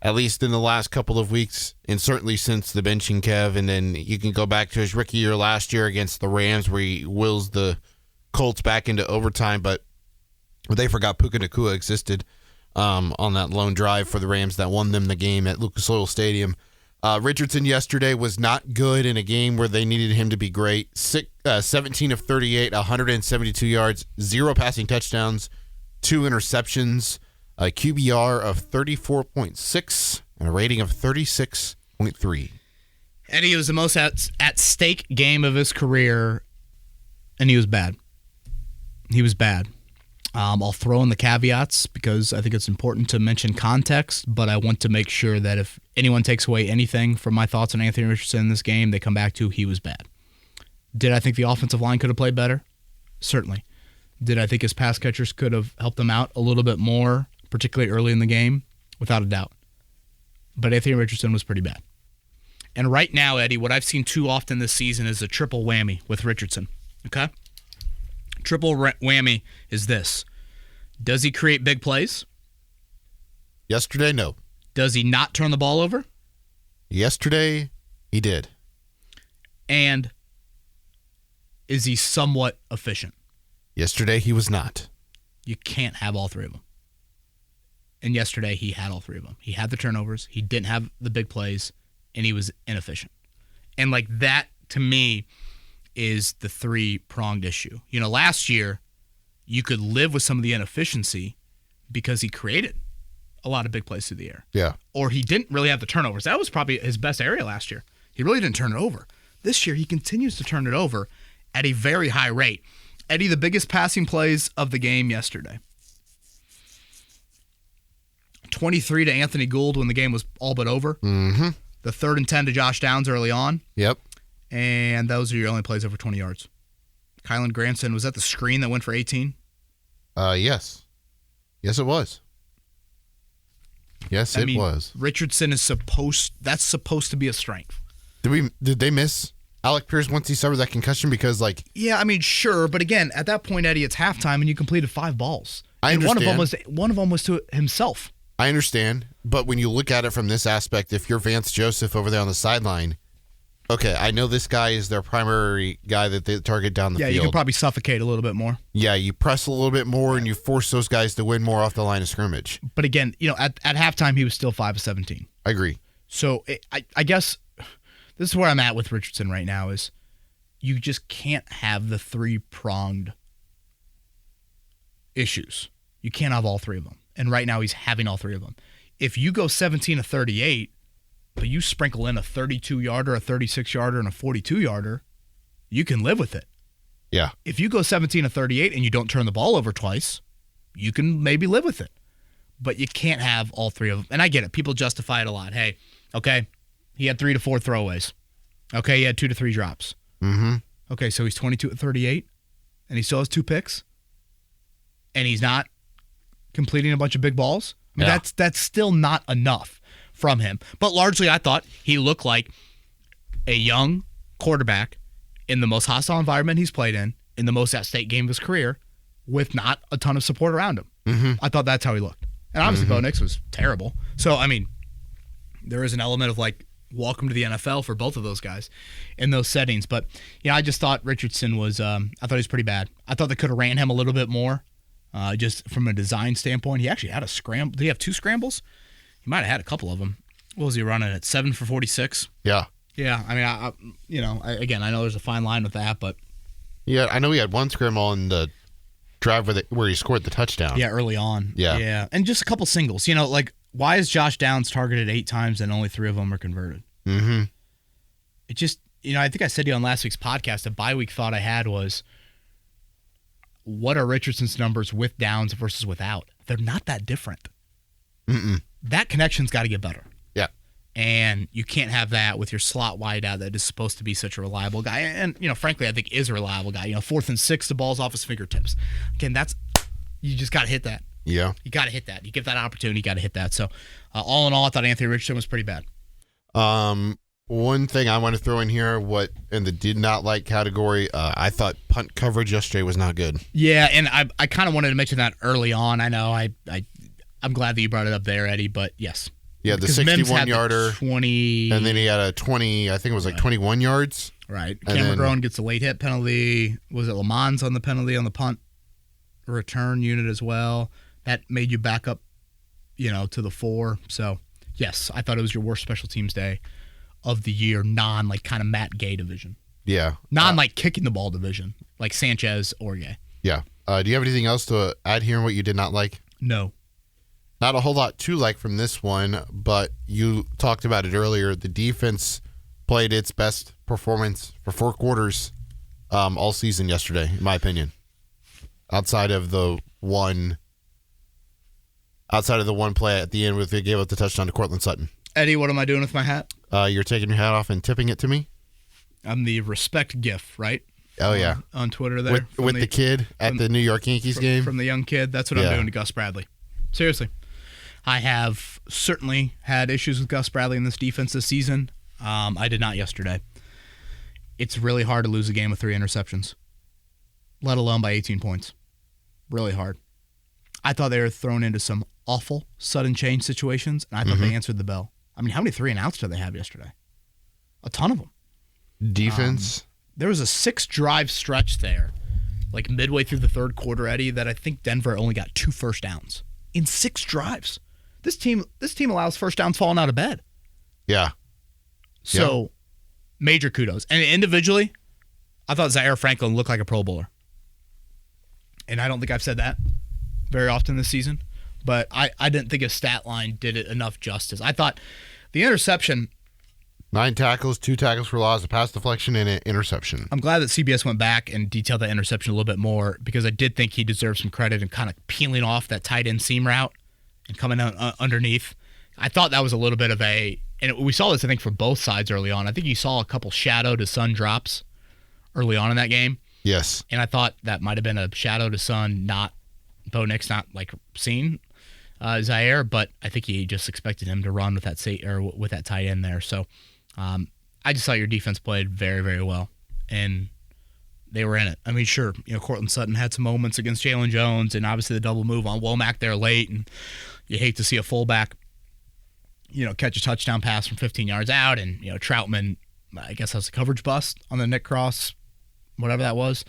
[SPEAKER 2] at least in the last couple of weeks, and certainly since the benching Kev, and then you can go back to his rookie year last year against the Rams where he wills the Colts back into overtime, but they forgot Puka Nacua existed on that lone drive for the Rams that won them the game at Lucas Oil Stadium. Richardson yesterday was not good in a game where they needed him to be great. 17 of 38, 172 yards, 0 passing touchdowns, 2 interceptions, a QBR of 34.6, and a rating of 36.3.
[SPEAKER 1] Eddie, it was the most at stake game of his career, and he was bad. He was bad. I'll throw in the caveats because I think it's important to mention context, but I want to make sure that if anyone takes away anything from my thoughts on Anthony Richardson in this game, they come back to he was bad. Did I think the offensive line could have played better? Certainly. Did I think his pass catchers could have helped him out a little bit more, particularly early in the game? Without a doubt. But Anthony Richardson was pretty bad. And right now, Eddie, what I've seen too often this season is a triple whammy with Richardson. Okay? Triple whammy is this. Does he create big plays?
[SPEAKER 2] Yesterday, no.
[SPEAKER 1] Does he not turn the ball over?
[SPEAKER 2] Yesterday, he did.
[SPEAKER 1] And is he somewhat efficient?
[SPEAKER 2] Yesterday, he was not.
[SPEAKER 1] You can't have all three of them. And yesterday, he had all three of them. He had the turnovers, he didn't have the big plays, and he was inefficient. And like that, to me, is the three-pronged issue. You know, last year, you could live with some of the inefficiency because he created a lot of big plays through the air.
[SPEAKER 2] Yeah.
[SPEAKER 1] Or he didn't really have the turnovers. That was probably his best area last year. He really didn't turn it over. This year, he continues to turn it over at a very high rate. Eddie, the biggest passing plays of the game yesterday. 23 to Anthony Gould when the game was all but over.
[SPEAKER 2] Mm-hmm.
[SPEAKER 1] The 3rd and 10 to Josh Downs early on.
[SPEAKER 2] Yep.
[SPEAKER 1] And those are your only plays over 20 yards. Kylan Granson, was that the screen that went for 18?
[SPEAKER 2] Yes. Yes, it was. Yes, it was.
[SPEAKER 1] Richardson is that's supposed to be a strength.
[SPEAKER 2] Did they miss Alec Pierce once he suffered that concussion? Because, like...
[SPEAKER 1] Yeah, I mean, sure. But again, at that point, Eddie, it's halftime and you completed 5 balls.
[SPEAKER 2] I understand.
[SPEAKER 1] One of them was to himself.
[SPEAKER 2] I understand. But when you look at it from this aspect, if you're Vance Joseph over there on the sideline, okay, I know this guy is their primary guy that they target down the field.
[SPEAKER 1] Yeah, you can probably suffocate a little bit more.
[SPEAKER 2] Yeah, you press a little bit more and you force those guys to win more off the line of scrimmage.
[SPEAKER 1] But again, you know, at halftime, he was still 5 of 17.
[SPEAKER 2] I agree.
[SPEAKER 1] So I guess this is where I'm at with Richardson right now is you just can't have the three-pronged issues. You can't have all three of them. And right now he's having all three of them. If you go 17 of 38, but you sprinkle in a 32-yarder, a 36-yarder, and a 42-yarder, you can live with it.
[SPEAKER 2] Yeah. If
[SPEAKER 1] you go 17 of 38 and you don't turn the ball over twice, you can maybe live with it. But you can't have all three of them. And I get it. People justify it a lot. Hey, okay, he had 3 to 4 throwaways. Okay, he had 2 to 3 drops.
[SPEAKER 2] Mm-hmm.
[SPEAKER 1] Okay, so he's 22 at 38, and he still has 2 picks, and he's not completing a bunch of big balls. I mean, that's still not enough from him. But largely, I thought he looked like a young quarterback in the most hostile environment he's played in the most at-stake game of his career, with not a ton of support around him. Mm-hmm. I thought that's how he looked. And obviously, Bo Nix was terrible. So, I mean, there is an element of, like, welcome to the NFL for both of those guys in those settings. But, I just thought Richardson was I thought he was pretty bad. I thought they could have ran him a little bit more, just from a design standpoint. He actually had a scramble. Did he have 2 scrambles? He might have had a couple of them. What was he running at, 7 for 46?
[SPEAKER 2] Yeah.
[SPEAKER 1] Yeah, I mean, I know there's a fine line with that, but...
[SPEAKER 2] Yeah, I know he had 1 scramble on the drive where he scored the touchdown.
[SPEAKER 1] Yeah, early on.
[SPEAKER 2] Yeah.
[SPEAKER 1] Yeah, and just a couple singles. Like, why is Josh Downs targeted 8 times and only 3 of them are converted?
[SPEAKER 2] Mm-hmm.
[SPEAKER 1] It just, I think I said to you on last week's podcast, a bye week thought I had was, what are Richardson's numbers with Downs versus without? They're not that different.
[SPEAKER 2] Mm-mm.
[SPEAKER 1] That connection's got to get better.
[SPEAKER 2] Yeah.
[SPEAKER 1] And you can't have that with your slot wide out that is supposed to be such a reliable guy. And, frankly, I think is a reliable guy. 4th and 6, the ball's off his fingertips. Again, you just got to hit that.
[SPEAKER 2] Yeah.
[SPEAKER 1] You got to hit that. You get that opportunity, you got to hit that. So, all in all, I thought Anthony Richardson was pretty bad.
[SPEAKER 2] One thing I want to throw in here, in the did not like category, I thought punt coverage yesterday was not good.
[SPEAKER 1] Yeah, and I kind of wanted to mention that early on. I know I'm glad that you brought it up there, Eddie, but yes.
[SPEAKER 2] Yeah, the 61-yarder,
[SPEAKER 1] 20,
[SPEAKER 2] and then he had a 20. I think it was like 21 yards.
[SPEAKER 1] Right. Cameron Grown gets a late hit penalty. Was it Lamons on the penalty on the punt return unit as well? That made you back up, to the 4. So yes, I thought it was your worst special teams day of the year, like kind of Matt Gay division.
[SPEAKER 2] Yeah.
[SPEAKER 1] Like kicking the ball division, like Sanchez or Gay.
[SPEAKER 2] Yeah. Do you have anything else to add here on what you did not like?
[SPEAKER 1] No.
[SPEAKER 2] Not a whole lot to like from this one, but you talked about it earlier. The defense played its best performance for 4 quarters all season yesterday, in my opinion. Outside of the one play at the end where they gave up the touchdown to Cortland Sutton.
[SPEAKER 1] Eddie, what am I doing with my hat?
[SPEAKER 2] You're taking your hat off and tipping it to me?
[SPEAKER 1] I'm the respect gif, right?
[SPEAKER 2] Oh, yeah.
[SPEAKER 1] On Twitter there.
[SPEAKER 2] With the kid at the New York Yankees game?
[SPEAKER 1] From the young kid. That's what I'm doing to Gus Bradley. Seriously. I have certainly had issues with Gus Bradley in this defense this season. I did not yesterday. It's really hard to lose a game with 3 interceptions, let alone by 18 points. Really hard. I thought they were thrown into some awful sudden change situations, and I thought they answered the bell. I mean, how many 3-and-outs did they have yesterday? A ton of them.
[SPEAKER 2] Defense?
[SPEAKER 1] There was a 6-drive stretch there, like midway through the 3rd quarter, Eddie, that I think Denver only got 2 first downs in 6 drives. This team allows first downs falling out of bed.
[SPEAKER 2] Yeah.
[SPEAKER 1] So, major kudos. And individually, I thought Zaire Franklin looked like a Pro Bowler. And I don't think I've said that very often this season, but I didn't think his stat line did it enough justice. I thought the interception...
[SPEAKER 2] 9 tackles, 2 tackles for loss, a pass deflection, and an interception.
[SPEAKER 1] I'm glad that CBS went back and detailed that interception a little bit more because I did think he deserved some credit in kind of peeling off that tight end seam route and coming out underneath. I thought that was a little bit of we saw this, I think, for both sides early on. I think you saw a couple shadow to sun drops early on in that game.
[SPEAKER 2] Yes.
[SPEAKER 1] And I thought that might have been a shadow to sun, not Bo Nix, not like seeing Zaire, but I think he just expected him to run with that tight end there. So I just thought your defense played very, very well, and they were in it. I mean, sure, Cortland Sutton had some moments against Jalen Jones, and obviously the double move on Womack there late, and you hate to see a fullback, catch a touchdown pass from 15 yards out, and Troutman, I guess, has a coverage bust on the Nick Cross, whatever that was,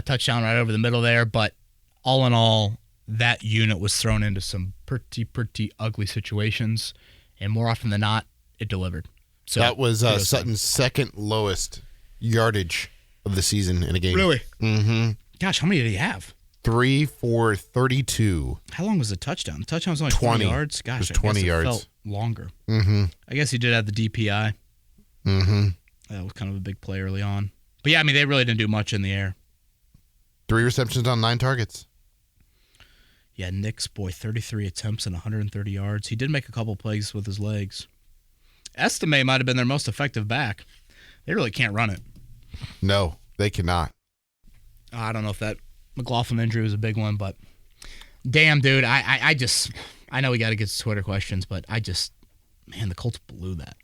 [SPEAKER 1] touchdown right over the middle there. But all in all, that unit was thrown into some pretty ugly situations, and more often than not, it delivered. So
[SPEAKER 2] that was Sutton's second lowest yardage of the season in a game.
[SPEAKER 1] Really?
[SPEAKER 2] Mm-hmm.
[SPEAKER 1] Gosh, how many did he have?
[SPEAKER 2] 3 for 32.
[SPEAKER 1] How long was the touchdown? The touchdown was only
[SPEAKER 2] 20
[SPEAKER 1] yards. Gosh,
[SPEAKER 2] it was 20 yards.
[SPEAKER 1] It felt longer.
[SPEAKER 2] Mm-hmm.
[SPEAKER 1] I guess he did have the DPI.
[SPEAKER 2] Mm-hmm.
[SPEAKER 1] That was kind of a big play early on. But yeah, I mean, they really didn't do much in the air.
[SPEAKER 2] 3 receptions on 9 targets.
[SPEAKER 1] Yeah, Nick's 33 attempts and 130 yards. He did make a couple plays with his legs. Estime might have been their most effective back. They really can't run it.
[SPEAKER 2] No. They cannot.
[SPEAKER 1] I don't know if that McLaughlin injury was a big one, but damn, dude, I know we got to get to Twitter questions, but man, the Colts blew that.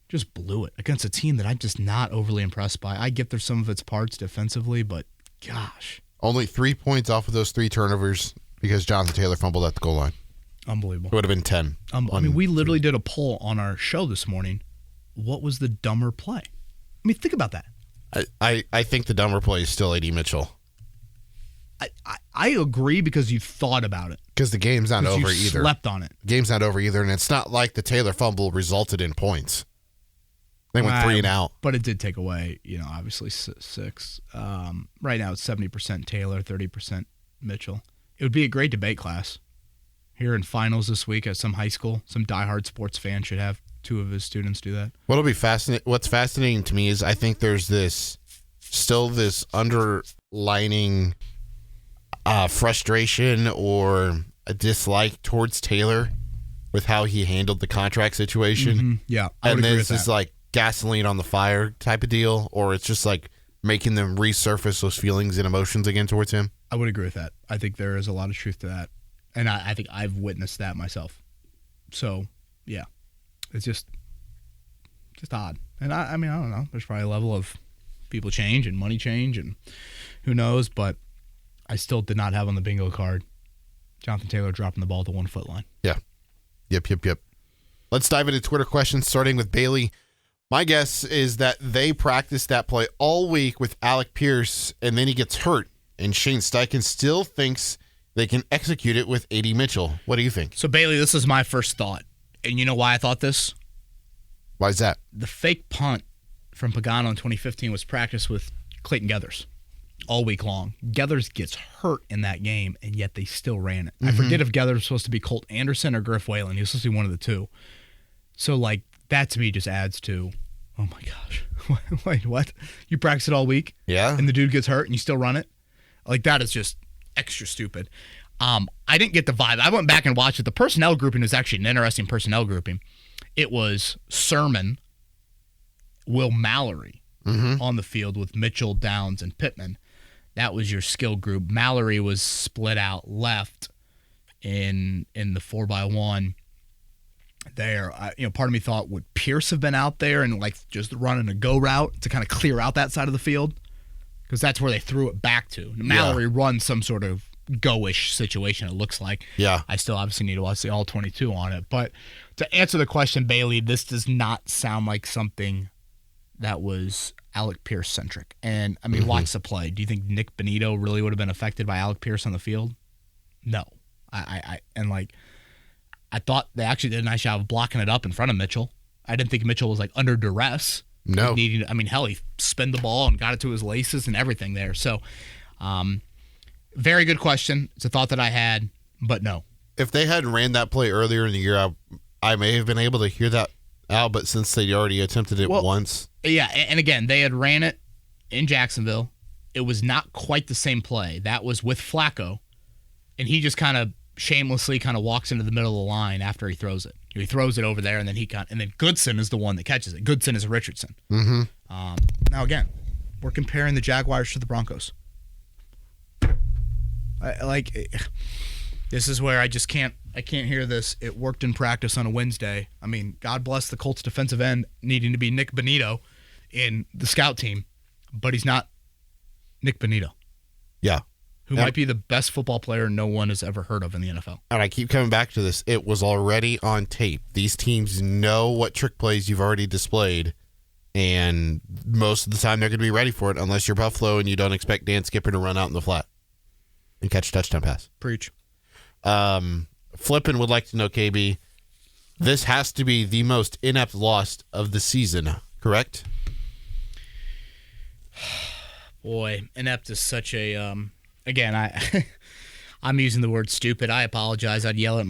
[SPEAKER 1] Just blew it against a team that I'm just not overly impressed by. I get there's some of its parts defensively, but gosh.
[SPEAKER 2] Only 3 points off of those 3 turnovers because Jonathan Taylor fumbled at the goal line.
[SPEAKER 1] Unbelievable.
[SPEAKER 2] It would have been 10.
[SPEAKER 1] I mean, we literally did a poll on our show this morning. What was the dumber play? I mean, think about that.
[SPEAKER 2] I think the dumber play is still A.D. Mitchell.
[SPEAKER 1] I agree because you thought about it.
[SPEAKER 2] Because the game's not over
[SPEAKER 1] you
[SPEAKER 2] either.
[SPEAKER 1] Slept on it.
[SPEAKER 2] Game's not over either, and it's not like the Taylor fumble resulted in points. They went 3 and out.
[SPEAKER 1] But it did take away, obviously 6. Right now it's 70% Taylor, 30% Mitchell. It would be a great debate class here in finals this week at some high school. Some diehard sports fan should have 2 of his students do that.
[SPEAKER 2] What'll be fascinating? What's fascinating to me is I think there's this underlining frustration or a dislike towards Taylor with how he handled the contract situation.
[SPEAKER 1] Mm-hmm. Yeah, I would
[SPEAKER 2] and
[SPEAKER 1] agree
[SPEAKER 2] then
[SPEAKER 1] with
[SPEAKER 2] it's just
[SPEAKER 1] that.
[SPEAKER 2] like gasoline on the fire type of deal, or it's just like making them resurface those feelings and emotions again towards him.
[SPEAKER 1] I would agree with that. I think there is a lot of truth to that, and I think I've witnessed that myself. So, yeah, it's just odd. And I mean, I don't know. There's probably a level of people change and money change, and who knows. But I still did not have on the bingo card Jonathan Taylor dropping the ball at the 1 foot line.
[SPEAKER 2] Yeah. Yep. Let's dive into Twitter questions, starting with Bailey. My guess is that they practiced that play all week with Alec Pierce, and then he gets hurt, and Shane Steichen still thinks they can execute it with A.D. Mitchell. What do you think?
[SPEAKER 1] So, Bailey, this is my first thought. And you know why I thought this?
[SPEAKER 2] Why is that?
[SPEAKER 1] The fake punt from Pagano in 2015 was practiced with Clayton Geathers all week long. Geathers gets hurt in that game, and yet they still ran it. I forget if Geathers was supposed to be Colt Anderson or Griff Whalen. He was supposed to be one of the two. So, like, that to me just adds to, oh my gosh, wait, what? You practice it all week?
[SPEAKER 2] Yeah.
[SPEAKER 1] And the dude gets hurt and you still run it? Like, that is just extra stupid. I didn't get the vibe. I went back and watched it. The personnel grouping was actually an interesting personnel grouping. It was Sermon, Will Mallory on the field with Mitchell, Downs, and Pittman. That was your skill group. Mallory was split out left in the 4x1 there. Part of me thought, would Pierce have been out there and like just running a go route to kind of clear out that side of the field? Because that's where they threw it back to. Mallory runs some sort of go-ish situation, it looks like.
[SPEAKER 2] Yeah.
[SPEAKER 1] I still obviously need to watch the All-22 on it. But to answer the question, Bailey, this does not sound like something that was Alec Pierce-centric. And, I mean, watch the play. Do you think Nick Benito really would have been affected by Alec Pierce on the field? No. I thought they actually did a nice job of blocking it up in front of Mitchell. I didn't think Mitchell was, like, under duress.
[SPEAKER 2] No.
[SPEAKER 1] He spun the ball and got it to his laces and everything there. So, very good question. It's a thought that I had, but no.
[SPEAKER 2] If they hadn't ran that play earlier in the year, I may have been able to hear that out, but since they already attempted it once.
[SPEAKER 1] Yeah, and again, they had ran it in Jacksonville. It was not quite the same play. That was with Flacco, and he just kind of shamelessly walks into the middle of the line after he throws it. He throws it over there, and then Goodson is the one that catches it. Goodson is Richardson.
[SPEAKER 2] Mm-hmm.
[SPEAKER 1] Now, again, we're comparing the Jaguars to the Broncos. This is where I can't hear this. It worked in practice on a Wednesday. I mean, God bless the Colts defensive end needing to be Nick Benito in the scout team, but he's not Nick Benito.
[SPEAKER 2] Yeah.
[SPEAKER 1] Who might be the best football player no one has ever heard of in the NFL.
[SPEAKER 2] And I keep coming back to this. It was already on tape. These teams know what trick plays you've already displayed, and most of the time they're going to be ready for it unless you're Buffalo and you don't expect Dan Skipper to run out in the flat and catch a touchdown pass.
[SPEAKER 1] Preach.
[SPEAKER 2] Flippin would like to know, KB, this has to be the most inept loss of the season, correct?
[SPEAKER 1] Boy, inept is such a again, I'm using the word stupid. I apologize. I'd yell at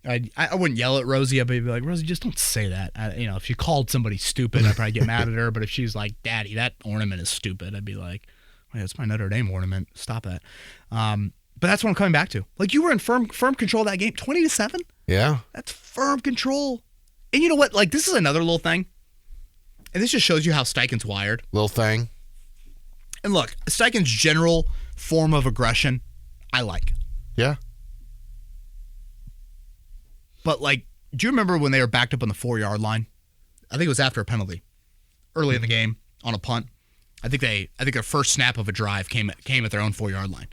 [SPEAKER 1] I wouldn't yell at Rosie. I'd be like, Rosie, just don't say that. If she called somebody stupid, I'd probably get mad at her. But if she's like, Daddy, that ornament is stupid, I'd be like, wait, that's my Notre Dame ornament. Stop that. But that's what I'm coming back to. Like, you were in firm control of that game, 20-7.
[SPEAKER 2] Yeah,
[SPEAKER 1] that's firm control. And you know what? Like, this is another little thing, and this just shows you how Steichen's wired.
[SPEAKER 2] Little thing.
[SPEAKER 1] And look, Steichen's general form of aggression, I like.
[SPEAKER 2] Yeah.
[SPEAKER 1] But, like, do you remember when they were backed up on the 4-yard line? I think it was after a penalty. Early in the game, on a punt. I think their first snap of a drive came at their own 4-yard line.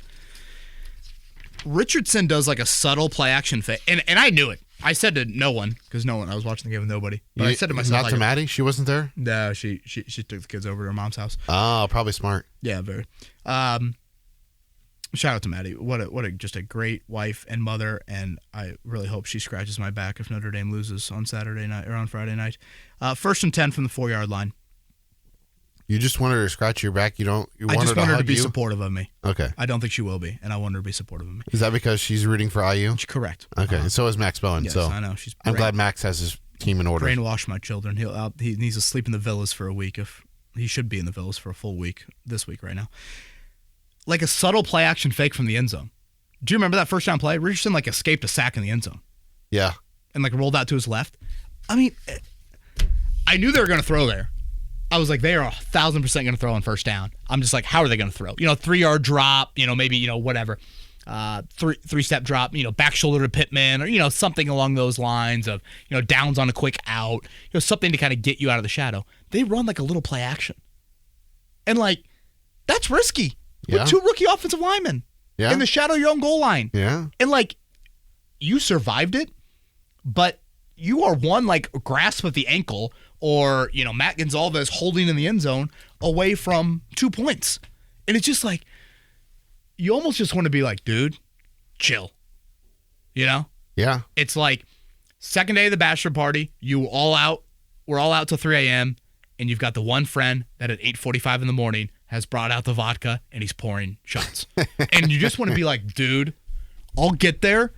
[SPEAKER 1] Richardson does, like, a subtle play-action fake. And I knew it. I said to no one, because I was watching the game with nobody. But I said to myself,
[SPEAKER 2] not to Maddie? She wasn't there?
[SPEAKER 1] No, she took the kids over to her mom's house.
[SPEAKER 2] Oh, probably smart.
[SPEAKER 1] Yeah, very. Shout out to Maddie. Just a great wife and mother, and I really hope she scratches my back if Notre Dame loses on Saturday night or on Friday night. 1st and 10 from the 4-yard line.
[SPEAKER 2] You just want her to scratch your back? I
[SPEAKER 1] just want her to be supportive of me.
[SPEAKER 2] Okay.
[SPEAKER 1] I don't think she will be, and I want her to be supportive of me.
[SPEAKER 2] Is that because she's rooting for IU?
[SPEAKER 1] Correct.
[SPEAKER 2] Okay, and so is Max Bowen.
[SPEAKER 1] Yes,
[SPEAKER 2] so
[SPEAKER 1] I know.
[SPEAKER 2] I'm glad Max has his team in order.
[SPEAKER 1] Brainwash my children. He needs to sleep in the villas for a week. If he should be in the villas for a full week this week right now. Like a subtle play-action fake from the end zone. Do you remember that first down play? Richardson, like, escaped a sack in the end zone.
[SPEAKER 2] Yeah.
[SPEAKER 1] And, like, rolled out to his left. I mean, I knew they were going to throw there. I was like, they are 1,000% going to throw on first down. I'm just like, how are they going to throw? 3-yard drop, maybe, whatever. Three-step drop, back shoulder to Pittman, or, something along those lines of, downs on a quick out, something to kind of get you out of the shadow. They run, like, a little play action. And, like, that's risky.
[SPEAKER 2] Yeah.
[SPEAKER 1] With 2 rookie offensive linemen in the shadow of your own goal line.
[SPEAKER 2] Yeah.
[SPEAKER 1] And, like, you survived it, but you are one, like, grasp of the ankle or, Matt Gonzalez holding in the end zone away from 2 points. And it's just like, you almost just want to be like, dude, chill. Yeah. It's like, second day of the bachelor party, we're all out till 3 a.m., and you've got the one friend that at 8:45 in the morning has brought out the vodka and he's pouring shots. And you just want to be like, dude, I'll get there,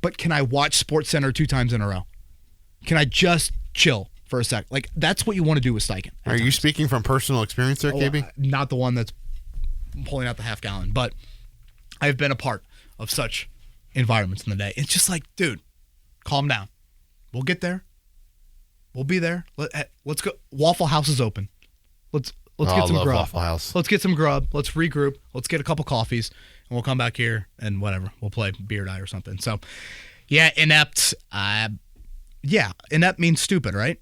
[SPEAKER 1] but can I watch SportsCenter 2 times in a row? Can I just chill for a sec? Like, that's what you want to do with Steichen.
[SPEAKER 2] Are you speaking from personal experience there, KB?
[SPEAKER 1] Not the one that's pulling out the half gallon, but I've been a part of such environments in the day. It's just like, dude, calm down. We'll get there. We'll be there. Let's go. Waffle House is open. Let's get some grub.
[SPEAKER 2] Waffle House.
[SPEAKER 1] Let's get some grub. Let's regroup. Let's get a couple coffees, and we'll come back here and whatever. We'll play beer die or something. So, yeah, inept. Inept means stupid, right?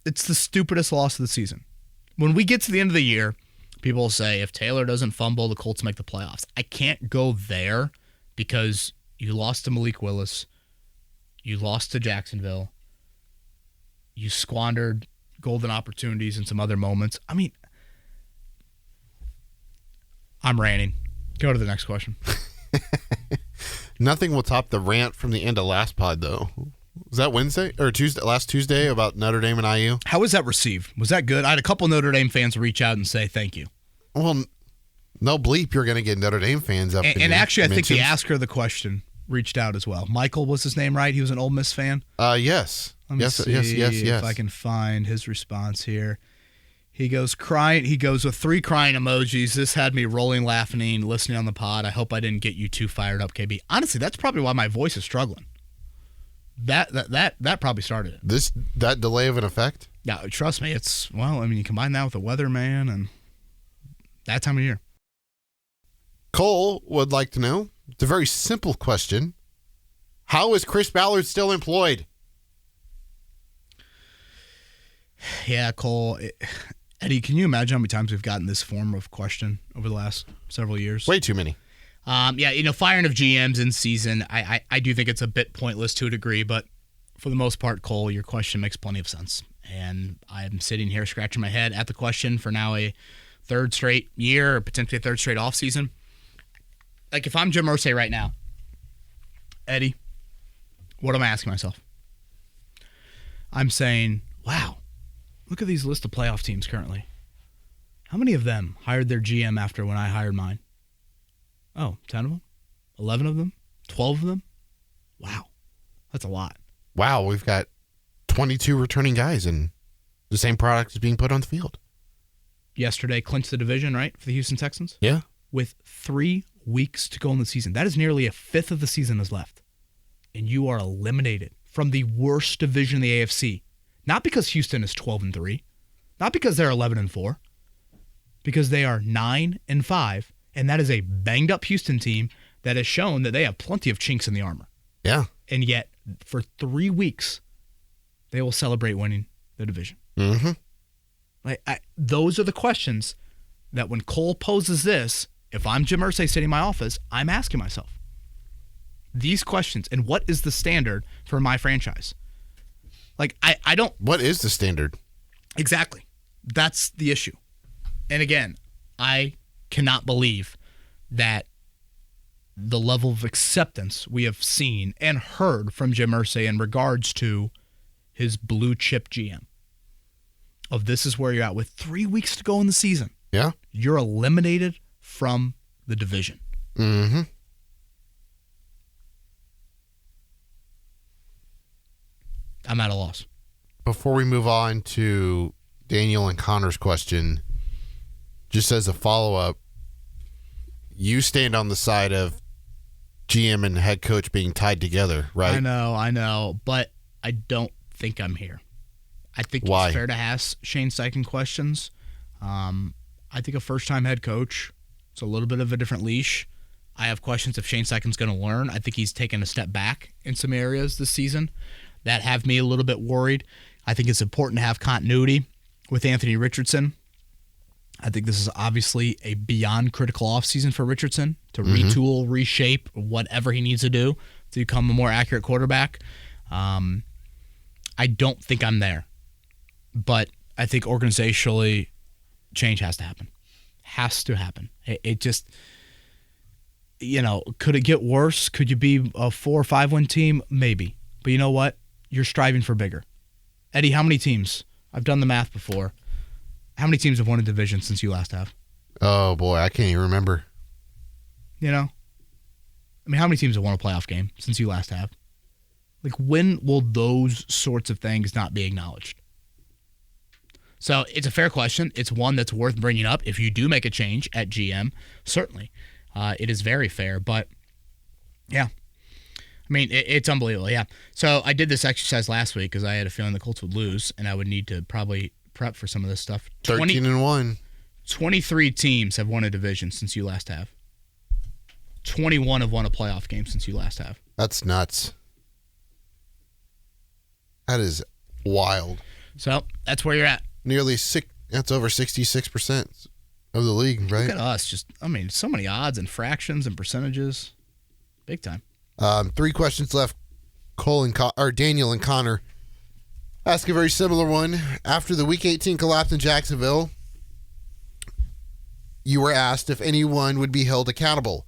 [SPEAKER 1] It's the stupidest loss of the season. When we get to the end of the year, people say if Taylor doesn't fumble, the Colts make the playoffs. I can't go there because you lost to Malik Willis. You lost to Jacksonville. You squandered golden opportunities in some other moments. I mean, I'm ranting. Go to the next question.
[SPEAKER 2] Nothing will top the rant from the end of last pod, though. Was that Wednesday or Tuesday? Last Tuesday about Notre Dame and IU.
[SPEAKER 1] How was that received? Was that good? I had a couple Notre Dame fans reach out and say thank you.
[SPEAKER 2] Well, no bleep. You're going to get Notre Dame fans up.
[SPEAKER 1] And actually, I think the asker of the question reached out as well. Michael was his name, right? He was an Ole Miss fan.
[SPEAKER 2] Yes.
[SPEAKER 1] Let me see if I can find his response here. He goes crying. He goes with 3 crying emojis. This had me rolling, laughing, listening on the pod. I hope I didn't get you too fired up, KB. Honestly, that's probably why my voice is struggling. That probably started it.
[SPEAKER 2] That delay of an effect?
[SPEAKER 1] Yeah, trust me. You combine that with the weather, man, and that time of year.
[SPEAKER 2] Cole would like to know, it's a very simple question. How is Chris Ballard still employed?
[SPEAKER 1] Yeah, Cole. Eddie, can you imagine how many times we've gotten this form of question over the last several years?
[SPEAKER 2] Way too many.
[SPEAKER 1] Firing of GMs in season, I do think it's a bit pointless to a degree, but for the most part, Cole, your question makes plenty of sense. And I'm sitting here scratching my head at the question for now a 3rd straight year or potentially a 3rd straight offseason. Like, if I'm Jim Irsay right now, Eddie, what am I asking myself? I'm saying, wow, look at these list of playoff teams currently. How many of them hired their GM after when I hired mine? Oh, 10 of them? 11 of them? 12 of them? Wow. That's a lot.
[SPEAKER 2] Wow, we've got 22 returning guys and the same product is being put on the field.
[SPEAKER 1] Yesterday clinched the division, right, for the Houston Texans?
[SPEAKER 2] Yeah.
[SPEAKER 1] With 3 weeks to go in the season. That is nearly a fifth of the season is left. And you are eliminated from the worst division in the AFC. Not because Houston is 12-3. Not because they're 11-4. because they are 9-5, and that is a banged-up Houston team that has shown that they have plenty of chinks in the armor.
[SPEAKER 2] Yeah.
[SPEAKER 1] And yet, for 3 weeks, they will celebrate winning the division.
[SPEAKER 2] Mm-hmm.
[SPEAKER 1] Those are the questions that when Cole poses this, if I'm Jim Irsay sitting in my office, I'm asking myself these questions. And what is the standard for my franchise? I don't.
[SPEAKER 2] What is the standard?
[SPEAKER 1] Exactly. That's the issue. And again, I cannot believe that the level of acceptance we have seen and heard from Jim Irsay in regards to his blue chip GM. Of this is where you're at with 3 weeks to go in the season.
[SPEAKER 2] Yeah.
[SPEAKER 1] You're eliminated from the division.
[SPEAKER 2] Mm-hmm.
[SPEAKER 1] I'm at a loss.
[SPEAKER 2] Before we move on to Daniel and Connor's question, just as a follow-up, you stand on the side of GM and head coach being tied together, right?
[SPEAKER 1] I know, but I don't think I'm here. I think
[SPEAKER 2] Why?
[SPEAKER 1] It's fair to ask Shane Steichen questions. I think a first-time head coach, it's a little bit of a different leash. I have questions if Shane Steichen's going to learn. I think he's taken a step back in some areas this season that have me a little bit worried. I think it's important to have continuity with Anthony Richardson. I think this is obviously a beyond critical offseason for Richardson to retool, reshape, whatever he needs to do to become a more accurate quarterback. I don't think I'm there. But I think organizationally, change has to happen. Has to happen. It just, could it get worse? Could you be a 4 or 5 win team? Maybe. But you know what? You're striving for bigger. Eddie, how many teams? I've done the math before. How many teams have won a division since you last have?
[SPEAKER 2] Oh, boy, I can't even remember.
[SPEAKER 1] How many teams have won a playoff game since you last have? When will those sorts of things not be acknowledged? So it's a fair question. It's one that's worth bringing up. If you do make a change at GM, certainly. It is very fair. But, yeah. It's unbelievable, yeah. So I did this exercise last week because I had a feeling the Colts would lose, and I would need to probably prep for some of this stuff.
[SPEAKER 2] 13-1.
[SPEAKER 1] 23 teams have won a division since you last have. 21 have won a playoff game since you last have.
[SPEAKER 2] That's nuts. That is wild.
[SPEAKER 1] So that's where you're at.
[SPEAKER 2] That's over 66% of the league, right?
[SPEAKER 1] Look at us. So many odds and fractions and percentages. Big time.
[SPEAKER 2] 3 questions left. Daniel and Connor ask a very similar one. After the Week 18 collapse in Jacksonville, you were asked if anyone would be held accountable.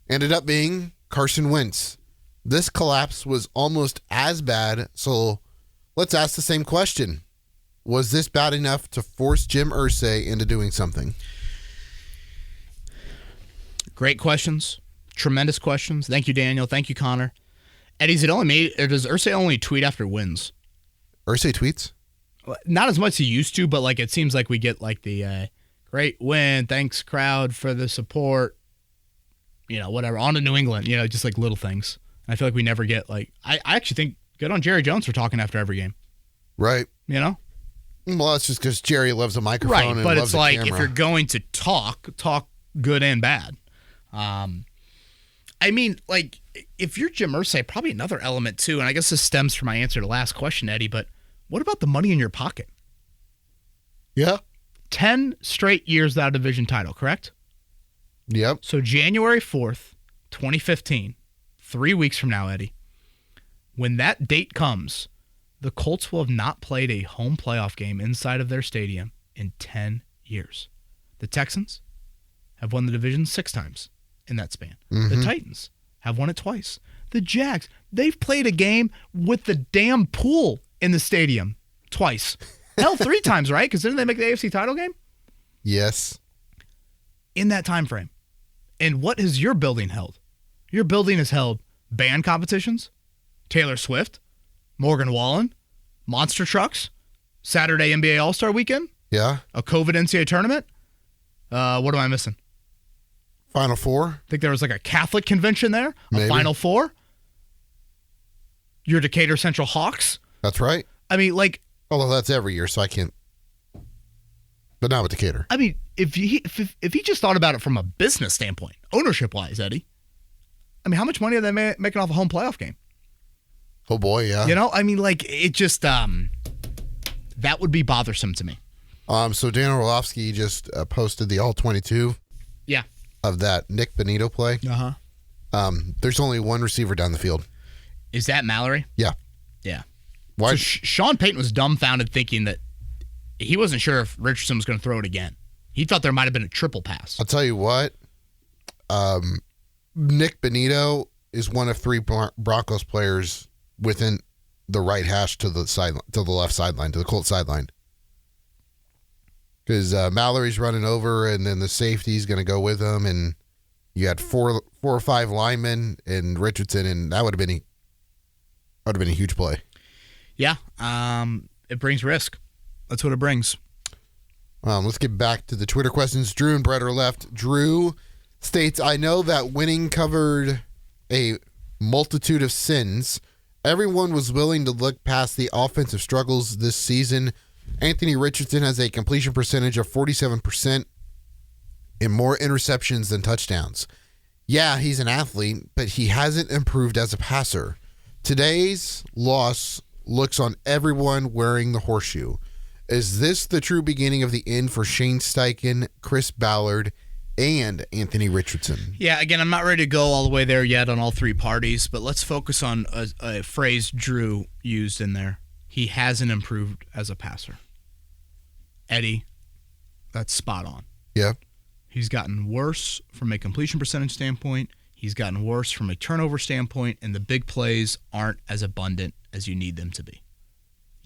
[SPEAKER 2] Ended up being Carson Wentz. This collapse was almost as bad, so let's ask the same question. Was this bad enough to force Jim Irsay into doing something?
[SPEAKER 1] Great questions. Tremendous questions. Thank you, Daniel. Thank you, Connor. Eddie, does Irsay only tweet after wins?
[SPEAKER 2] Irsay tweets?
[SPEAKER 1] Not as much as he used to, but it seems like we get the great win, thanks crowd for the support, whatever, on to New England, just little things. I feel like we never get I actually think good on Jerry Jones for talking after every game.
[SPEAKER 2] Right.
[SPEAKER 1] Well,
[SPEAKER 2] that's just because Jerry loves a microphone
[SPEAKER 1] right,
[SPEAKER 2] and
[SPEAKER 1] but
[SPEAKER 2] loves
[SPEAKER 1] it's
[SPEAKER 2] a camera.
[SPEAKER 1] If you're going to talk good and bad. If you're Jim Irsay, probably another element too, and I guess this stems from my answer to the last question, Eddie, but what about the money in your pocket?
[SPEAKER 2] Yeah.
[SPEAKER 1] 10 straight years without a division title, correct?
[SPEAKER 2] Yep.
[SPEAKER 1] So January 4th, 2015, 3 weeks from now, Eddie, when that date comes, the Colts will have not played a home playoff game inside of their stadium in 10 years. The Texans have won the division 6 times in that span.
[SPEAKER 2] Mm-hmm.
[SPEAKER 1] The Titans have won it twice. The Jags, they've played a game with the damn pool in the stadium twice. Hell, 3 times, right? Because didn't they make the AFC title game?
[SPEAKER 2] Yes.
[SPEAKER 1] In that time frame. And what has your building held? Your building has held band competitions, Taylor Swift, Morgan Wallen, monster trucks, Saturday NBA All-Star Weekend,
[SPEAKER 2] Yeah.
[SPEAKER 1] a COVID NCAA tournament. What am I missing?
[SPEAKER 2] Final Four.
[SPEAKER 1] I think there was a Catholic convention there,
[SPEAKER 2] Maybe.
[SPEAKER 1] a Final Four. Your Decatur Central Hawks.
[SPEAKER 2] That's right.
[SPEAKER 1] Although
[SPEAKER 2] Although that's every year, so I can't. But not with Decatur.
[SPEAKER 1] I mean, if he just thought about it from a business standpoint, ownership-wise, Eddie, I mean, how much money are they making off a home playoff game?
[SPEAKER 2] Oh, boy, yeah.
[SPEAKER 1] You know, I mean, like, it just, that would be bothersome to me.
[SPEAKER 2] So Dan Orlovsky just posted the all-22
[SPEAKER 1] Yeah.
[SPEAKER 2] of that Nick Benito play.
[SPEAKER 1] Uh-huh.
[SPEAKER 2] There's only one receiver down the field.
[SPEAKER 1] Is that Mallory?
[SPEAKER 2] Yeah.
[SPEAKER 1] Yeah.
[SPEAKER 2] Why?
[SPEAKER 1] So Sean Payton was dumbfounded thinking that he wasn't sure if Richardson was going to throw it again. He thought there might have been a triple pass.
[SPEAKER 2] I'll tell you what. Nick Benito is one of 3 Broncos players within the right hash to the left sideline, to the Colts sideline. Because Mallory's running over, and then the safety's going to go with him, and you had 4 or 5 linemen and Richardson, and that would have been a huge play.
[SPEAKER 1] Yeah. It brings risk. That's what it brings.
[SPEAKER 2] Let's get back to the Twitter questions. Drew and Brett are left. Drew states, I know that winning covered a multitude of sins. Everyone was willing to look past the offensive struggles this season. Anthony Richardson has a completion percentage of 47% and more interceptions than touchdowns. Yeah, he's an athlete, but he hasn't improved as a passer. Today's loss looks on everyone wearing the horseshoe. Is this the true beginning of the end for Shane Steichen, Chris Ballard, and Anthony Richardson?
[SPEAKER 1] Yeah, again, I'm not ready to go all the way there yet on all 3 parties, but let's focus on a phrase Drew used in there. He hasn't improved as a passer. Eddie, that's spot on.
[SPEAKER 2] Yeah.
[SPEAKER 1] He's gotten worse from a completion percentage standpoint. He's gotten worse from a turnover standpoint, and the big plays aren't as abundant as you need them to be.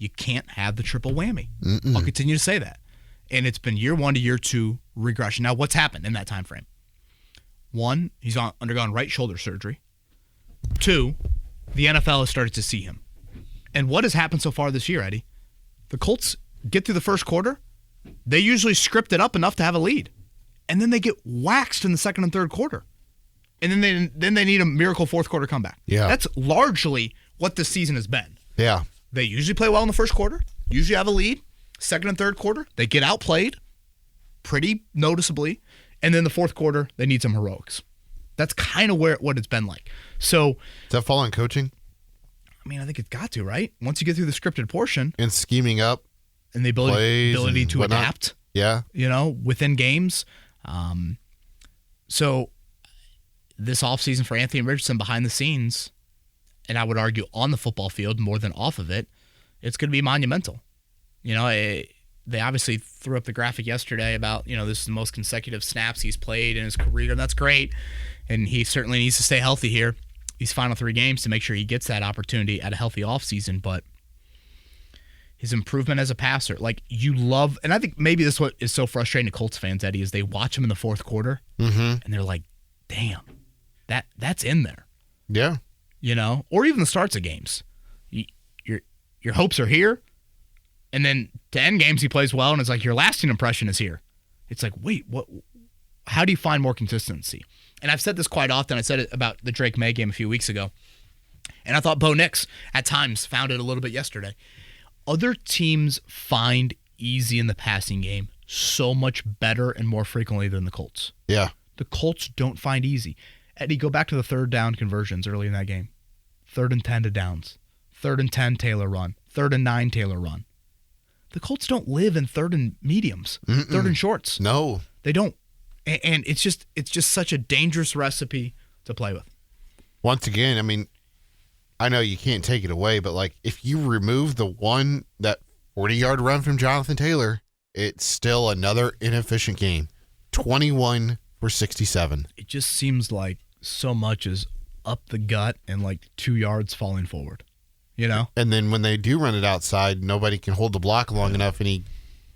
[SPEAKER 1] You can't have the triple whammy. I'll continue to say that. And it's been year 1 to year 2 regression. Now, what's happened in that time frame? 1, he's undergone right shoulder surgery. 2, the NFL has started to see him. And what has happened so far this year, Eddie? The Colts get through the first quarter. They usually script it up enough to have a lead. And then they get waxed in the second and third quarter. And then they need a miracle fourth quarter comeback.
[SPEAKER 2] Yeah.
[SPEAKER 1] That's largely what this season has been.
[SPEAKER 2] Yeah.
[SPEAKER 1] They usually play well in the first quarter, usually have a lead. Second and third quarter, they get outplayed pretty noticeably. And then the fourth quarter, they need some heroics. That's kind of what it's been like. So,
[SPEAKER 2] does that fall on coaching?
[SPEAKER 1] I mean, I think it's got to, right? Once you get through the scripted portion.
[SPEAKER 2] And scheming up.
[SPEAKER 1] And the ability to
[SPEAKER 2] whatnot.
[SPEAKER 1] adapt.
[SPEAKER 2] Yeah.
[SPEAKER 1] Within games. So this offseason for Anthony Richardson behind the scenes, and I would argue on the football field more than off of it, it's going to be monumental. They obviously threw up the graphic yesterday about, this is the most consecutive snaps he's played in his career, and that's great. And he certainly needs to stay healthy here, these final 3 games, to make sure he gets that opportunity at a healthy offseason. But his improvement as a passer, like you love, and I think maybe this is what is so frustrating to Colts fans, Eddie, is they watch him in the fourth quarter, and they're like, damn, that's in there.
[SPEAKER 2] Yeah.
[SPEAKER 1] Or even the starts of games. Your hopes are here, and then to end games he plays well, and it's like your lasting impression is here. It's like, wait, what? How do you find more consistency? And I've said this quite often. I said it about the Drake May game a few weeks ago, and I thought Bo Nix at times found it a little bit yesterday. Other teams find easy in the passing game so much better and more frequently than the Colts.
[SPEAKER 2] Yeah.
[SPEAKER 1] The Colts don't find easy. Eddie, go back to the third down conversions early in that game. 3rd and 10 to Downs. 3rd and 10 Taylor run. 3rd and 9 Taylor run. The Colts don't live in 3rd and mediums. 3rd and shorts.
[SPEAKER 2] No.
[SPEAKER 1] They don't. And it's just such a dangerous recipe to play with.
[SPEAKER 2] Once again, I mean, I know you can't take it away, but like if you remove that 40-yard run from Jonathan Taylor, it's still another inefficient game. 21 for 67.
[SPEAKER 1] It just seems like so much is up the gut and like 2 yards falling forward.
[SPEAKER 2] And then when they do run it outside, nobody can hold the block long enough, and he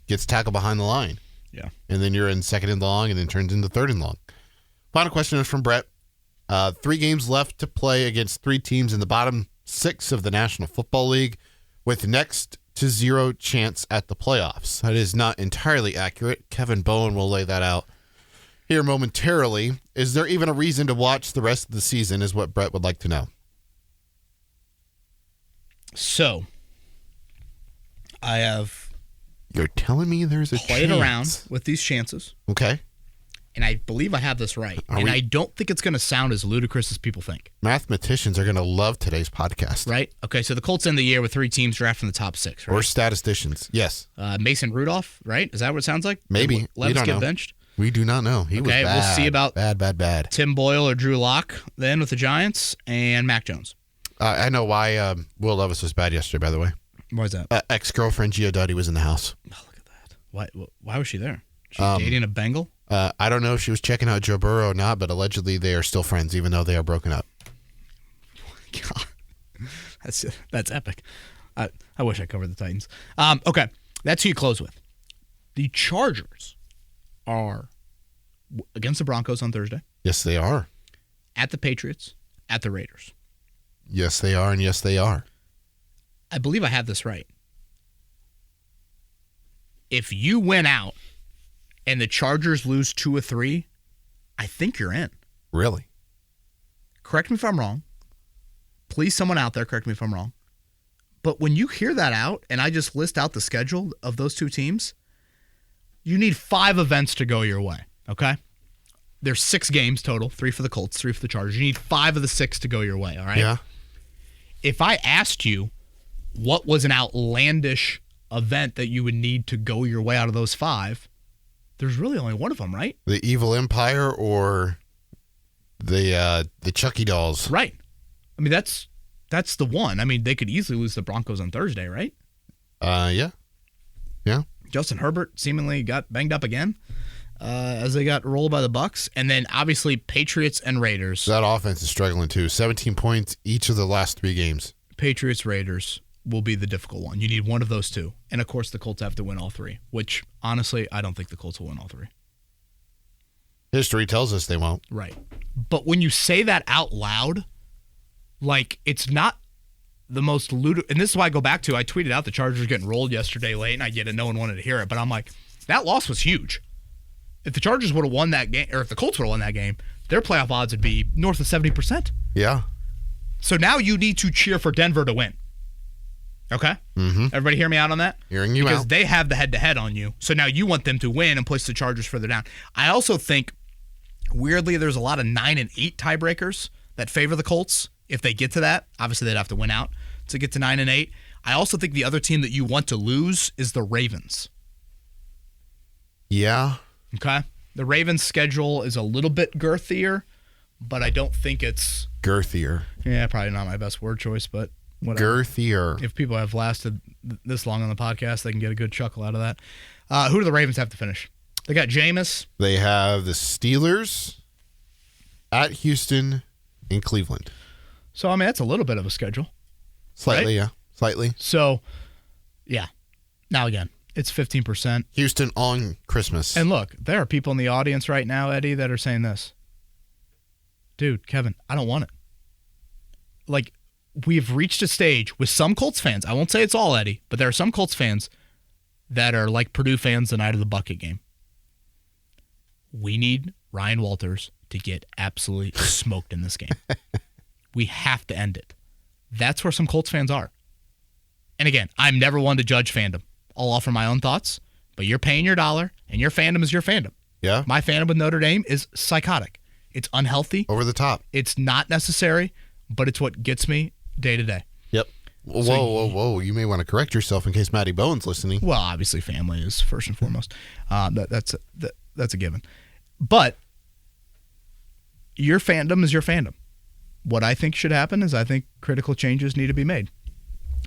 [SPEAKER 2] gets tackled behind the line.
[SPEAKER 1] Yeah.
[SPEAKER 2] And then you're in 2nd and long, and then turns into 3rd and long. Final question is from Brett. 3 games left to play against 3 teams in the bottom 6 of the National Football League with next to 0 chance at the playoffs. That is not entirely accurate. Kevin Bowen will lay that out here momentarily. Is there even a reason to watch the rest of the season is what Brett would like to know.
[SPEAKER 1] So, I have
[SPEAKER 2] You're telling me there's a
[SPEAKER 1] Play
[SPEAKER 2] chance.
[SPEAKER 1] it around with these chances.
[SPEAKER 2] Okay.
[SPEAKER 1] And I believe I have this right. I don't think it's going to sound as ludicrous as people think.
[SPEAKER 2] Mathematicians are going to love today's podcast.
[SPEAKER 1] Right? Okay, so the Colts end the year with 3 teams drafting the top 6, right?
[SPEAKER 2] Or statisticians. Yes.
[SPEAKER 1] Mason Rudolph, right? Is that what it sounds like?
[SPEAKER 2] Maybe.
[SPEAKER 1] Levis
[SPEAKER 2] We don't
[SPEAKER 1] get
[SPEAKER 2] know.
[SPEAKER 1] benched?
[SPEAKER 2] We do not know. He was bad.
[SPEAKER 1] Okay, we'll see about
[SPEAKER 2] bad.
[SPEAKER 1] Tim Boyle or Drew Lock then with the Giants and Mac Jones.
[SPEAKER 2] I know why Will Levis was bad yesterday, by the way.
[SPEAKER 1] Why is that?
[SPEAKER 2] Ex-girlfriend Gia Duddy was in the house.
[SPEAKER 1] Oh, look at that. Why was she there? She's dating a Bengal?
[SPEAKER 2] I don't know if she was checking out Joe Burrow or not, but allegedly they are still friends, even though they are broken up.
[SPEAKER 1] God, that's epic. I wish I covered the Titans. Okay, that's who you close with. The Chargers are against the Broncos on Thursday.
[SPEAKER 2] Yes, they are.
[SPEAKER 1] At the Patriots, at the Raiders.
[SPEAKER 2] Yes, they are, and yes, they are.
[SPEAKER 1] I believe I have this right. If you win out and the Chargers lose 2 or 3, I think you're in.
[SPEAKER 2] Really?
[SPEAKER 1] Correct me if I'm wrong. Please, someone out there, correct me if I'm wrong. But when you hear that out, and I just list out the schedule of those 2 teams, you need 5 events to go your way, okay? There's 6 games total, 3 for the Colts, 3 for the Chargers. You need 5 of the 6 to go your way, all right?
[SPEAKER 2] Yeah.
[SPEAKER 1] If I asked you what was an outlandish event that you would need to go your way out of those 5, there's really only one of them, right?
[SPEAKER 2] The Evil Empire or the Chucky dolls.
[SPEAKER 1] Right. I mean, that's the one. I mean, they could easily lose the Broncos on Thursday, right?
[SPEAKER 2] Yeah. Yeah.
[SPEAKER 1] Justin Herbert seemingly got banged up again as they got rolled by the Bucs. And then, obviously, Patriots and Raiders.
[SPEAKER 2] That offense is struggling, too. 17 points each of the last 3 games.
[SPEAKER 1] Patriots, Raiders will be the difficult one. You need one of those 2. And, of course, the Colts have to win all 3, which, honestly, I don't think the Colts will win all 3.
[SPEAKER 2] History tells us they won't.
[SPEAKER 1] Right. But when you say that out loud, like, it's not the most ludicrous. And this is why I go back to, I tweeted out the Chargers getting rolled yesterday late, and I get it. No one wanted to hear it. But I'm like, that loss was huge. If the Chargers would have won that game, or if the Colts would have won that game, their playoff odds would be north of 70%.
[SPEAKER 2] Yeah.
[SPEAKER 1] So now you need to cheer for Denver to win. Okay?
[SPEAKER 2] Mm-hmm.
[SPEAKER 1] Everybody hear me out on that?
[SPEAKER 2] Hearing you out.
[SPEAKER 1] Because they have the head-to-head on you. So now you want them to win and push the Chargers further down. I also think, weirdly, there's a lot of 9 and 8 tiebreakers that favor the Colts. If they get to that, obviously they'd have to win out to get to 9 and 8. I also think the other team that you want to lose is the Ravens.
[SPEAKER 2] Yeah.
[SPEAKER 1] Okay? The Ravens' schedule is a little bit girthier, but I don't think it's...
[SPEAKER 2] Girthier.
[SPEAKER 1] Yeah, probably not my best word choice, but whatever.
[SPEAKER 2] Girthier.
[SPEAKER 1] If people have lasted this long on the podcast, they can get a good chuckle out of that. Who do the Ravens have to finish? They got Jameis.
[SPEAKER 2] They have the Steelers at Houston and Cleveland.
[SPEAKER 1] So, I mean, that's a little bit of a schedule.
[SPEAKER 2] Slightly,
[SPEAKER 1] right?
[SPEAKER 2] yeah. Slightly.
[SPEAKER 1] So, yeah. Now, again, it's 15%.
[SPEAKER 2] Houston on Christmas.
[SPEAKER 1] And look, there are people in the audience right now, Eddie, that are saying this. Dude, Kevin, I don't want it. Like, we've reached a stage with some Colts fans. I won't say it's all, Eddie, but there are some Colts fans that are like Purdue fans the night of the bucket game. We need Ryan Walters to get absolutely smoked in this game. We have to end it. That's where some Colts fans are. And again, I'm never one to judge fandom. I'll offer my own thoughts, but you're paying your dollar, and your fandom is your fandom.
[SPEAKER 2] Yeah.
[SPEAKER 1] My fandom with Notre Dame is psychotic. It's unhealthy.
[SPEAKER 2] Over the top.
[SPEAKER 1] It's not necessary, but it's what gets me day to day.
[SPEAKER 2] Yep. Whoa. You may want to correct yourself in case Matty Bowen's listening.
[SPEAKER 1] Well, obviously family is first and foremost. That's a given. But your fandom is your fandom. What I think should happen is I think critical changes need to be made.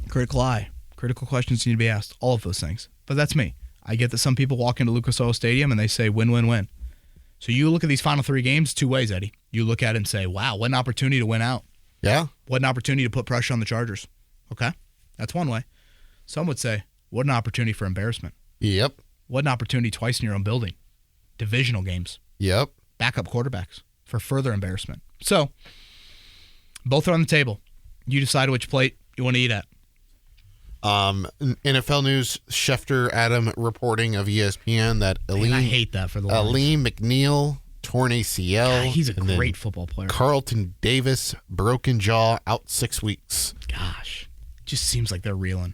[SPEAKER 1] Critical eye. Critical questions need to be asked. All of those things. But that's me. I get that some people walk into Lucas Oil Stadium and they say win, win, win. So you look at these final 3 games 2 ways, Eddie. You look at it and say, wow, what an opportunity to win out.
[SPEAKER 2] Yeah.
[SPEAKER 1] What an opportunity to put pressure on the Chargers. Okay? That's one way. Some would say, what an opportunity for embarrassment.
[SPEAKER 2] Yep.
[SPEAKER 1] What an opportunity twice in your own building. Divisional games.
[SPEAKER 2] Yep.
[SPEAKER 1] Backup quarterbacks for further embarrassment. So, both are on the table. You decide which plate you want to eat at.
[SPEAKER 2] NFL news, Schefter Adam reporting of ESPN that
[SPEAKER 1] I hate that for the
[SPEAKER 2] Aleem McNeil torn ACL.
[SPEAKER 1] God, he's a great football player.
[SPEAKER 2] Carlton Davis broken jaw out 6 weeks.
[SPEAKER 1] Gosh, just seems like they're reeling.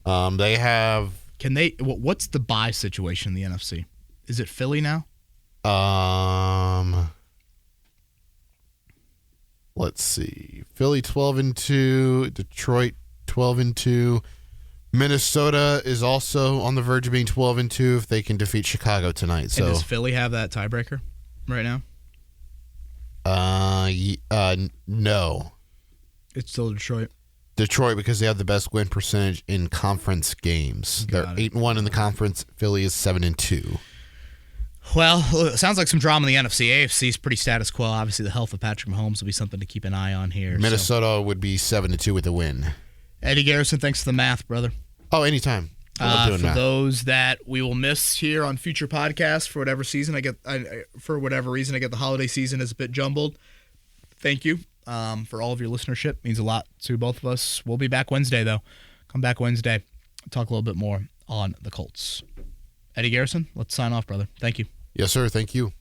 [SPEAKER 2] They have
[SPEAKER 1] Can they? What's the bye situation in the NFC? Is it Philly now?
[SPEAKER 2] Let's see. Philly 12-2, Detroit 12-2. Minnesota is also on the verge of being 12-2 if they can defeat Chicago tonight. So
[SPEAKER 1] and does Philly have that tiebreaker right now?
[SPEAKER 2] No.
[SPEAKER 1] It's still Detroit.
[SPEAKER 2] Detroit, because they have the best win percentage in conference games. They're 8-1 in the conference. Philly is 7-2.
[SPEAKER 1] Well, it sounds like some drama in the NFC. AFC is pretty status quo. Obviously, the health of Patrick Mahomes will be something to keep an eye on here.
[SPEAKER 2] Minnesota would be 7-2 with a win.
[SPEAKER 1] Eddie Garrison, thanks for the math, brother.
[SPEAKER 2] Oh, anytime. I love doing math.
[SPEAKER 1] Those that we will miss here on future podcasts for whatever reason, I get the holiday season is a bit jumbled. Thank you for all of your listenership. It means a lot to both of us. We'll be back Wednesday, though. Come back Wednesday. Talk a little bit more on the Colts. Eddie Garrison, let's sign off, brother. Thank you.
[SPEAKER 2] Yes, sir. Thank you.